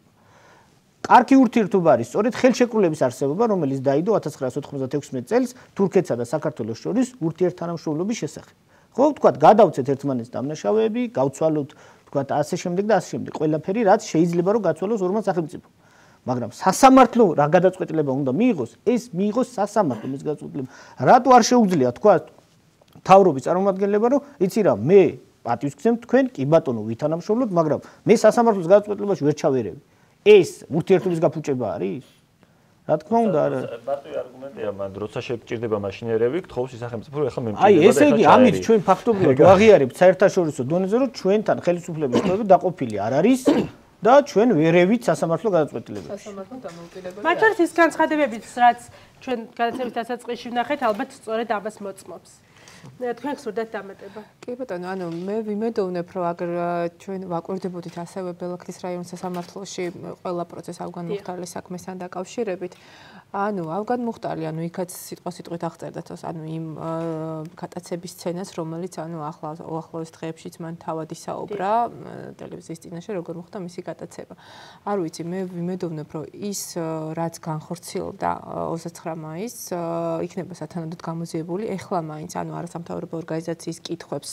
H: კარგი ურთიერთობა არის სწორედ ხელშეკრულების არსებობა, რომელიც დაიდო 1996 წელს თურქეთსა და საქართველოს შორის ურთიერთთანამშრომლობის შესახებ. ხო, ვთქვათ, გადავცეთ ერთმანეთს დამნაშავეები, გავცვალოთ, ვთქვათ, ასე შემდეგ და ასე შემდეგ. ყველაფერი, რაც შეიძლება რომ გაცვალოს ორმა სახელმწიფომ. მაგრამ სასამართლო რა გადაწყვეტილება უნდა მიიღოს, ეს მიიღოს სასამართლოს გადაწყვეტილება. რატო არ შეუძლია თქვა მთავრობის წარმომადგენლება, რომ იცი რა, მე პატივს გცემ თქვენ, კი ბატონო, ვითანამშრომლოთ, მაგრამ მე სასამართლოს გადაწყვეტილებაში ვერ ჩავერევი. ეს ურთიერთობის გაფუჭება არის? რა თქმა უნდა, არა.
B: მარტივი არგუმენტია, მაგრამ როცა შეჭირდება მაშინერები, გთხოვს სახელმწიფო, ეხლა მე
H: აი, ესე იგი, ამით ჩვენ ფაქტობრივად ვაღიარებთ საერთაშორისო დონეზე, რომ ჩვენთან ხელისუფლების კავშირი დაყოფილი არ არის და ჩვენ ვერევით სასამართლო გადაწყვეტილებებს.
I: სასამართლო დამოუკიდებელი.
A: მათ შორის ის განცხადებებიც, რაც ჩვენ გადაცემის დასაწყისში ვნახეთ, ალბათ სწორედ ამას მოწმობს. თქვენ გსურდათ დამატება?
I: კი ბატონო, ანუ მე ვიმედოვნებ, რომ აგერ ჩვენ ვაკვირდებოდით ასევე ბელაქლის რაიონის სასამართლოში ყველა პროცესს ავგან მუხტალის საქმესთან დაკავშირებით. ანუ ავგან მუხტალი, ანუ იქაც სიტყვასიტყვით აღწერდათ, ანუ იმ გადაცემის სცენას, რომელიც ანუ უახლოეს დღეებშიც მან თავად ისაუბრა ტელევიზიის წინაშე, როგორ მოხდა მისი გადაცემა. არ ვიცი, მე ვიმედოვნებ, რომ ის რაც განხორციელდა 29 მაისს, იქნება სათანადოდ გამოძიებული, ეხლა მაინც, ანუ არასამთავრობო ორგანიზაციის კითხვებს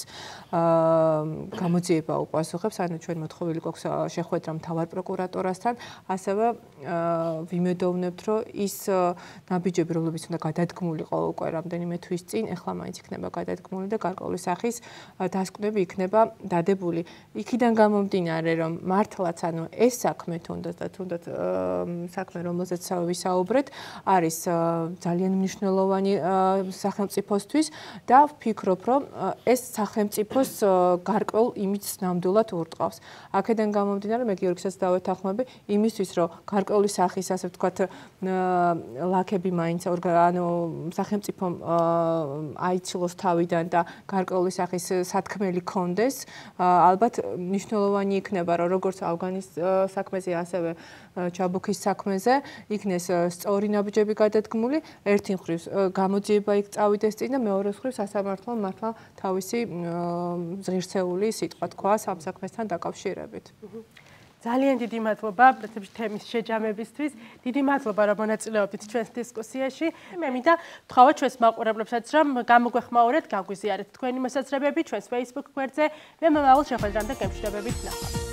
I: გამოძიება უპასუხებს, ანუ ჩვენ მოთხოვილი გვაქვს შეხვედრა მთავარ პროკურატურასთან, ასევე ვიმედოვნებთ, რომ ის ნაბიჯები, რომლებიც უნდა გადადგმულიყო უკვე რამდენიმე თვის წინ, ეხლა მაინც იქნება გადადგმული და გარკვეული სახის დასკვნები იქნება დადებული. იქიდან გამომდინარე, რომ მართლაც ანუ ეს საქმე თუნდაც და თუნდაც საქმე, რომელზეც ვისაუბრეთ, არის ძალიან მნიშვნელოვანი სახელმწიფოსთვის და ვფიქრობ, რომ ეს სახელმწიფოს გარკვეულ იმიჯს ნამდვილად ურტყავს. აქედან გამომდინარე, მე გიორგისაც დავეთანხმები იმისთვის, რომ გარკვეული სახის, ასე ვთქვათ, ლაქები მაინც ანუ სახელმწიფომ აიცილოს თავიდან და გარკვეული სახის სათქმელი კონდეს, ალბათ მნიშვნელოვანი იქნება, რომ როგორც ავგანის საქმეზე, ასევე ჩაბუქის საქმეზე იქნეს სწორი ნაბიჯები გადადგმული, ერთი მხრივ გამოძიება იქ წავიდეს წინ და მეორე მხრივ სასამართლომ მართლა თავისი ზღირსეული სიტყვა თქვა ამ საქმესთან დაკავშირებით.
A: ძალიან დიდი მადლობა თემის შეჯამებისთვის. დიდი მადლობა, რომ მონაწილეობდით ჩვენს დისკუსიაში. მე მინდა ვთხოვოთ ჩვენს მაყურებლებსაც, რომ გამოგვეხმაურეთ, გაგვიზიარეთ თქვენი მოსაზრებები ჩვენს Facebook გვერდზე. მე მომავალ შეხვედრამდე გემშვიდობებით ვნახავთ.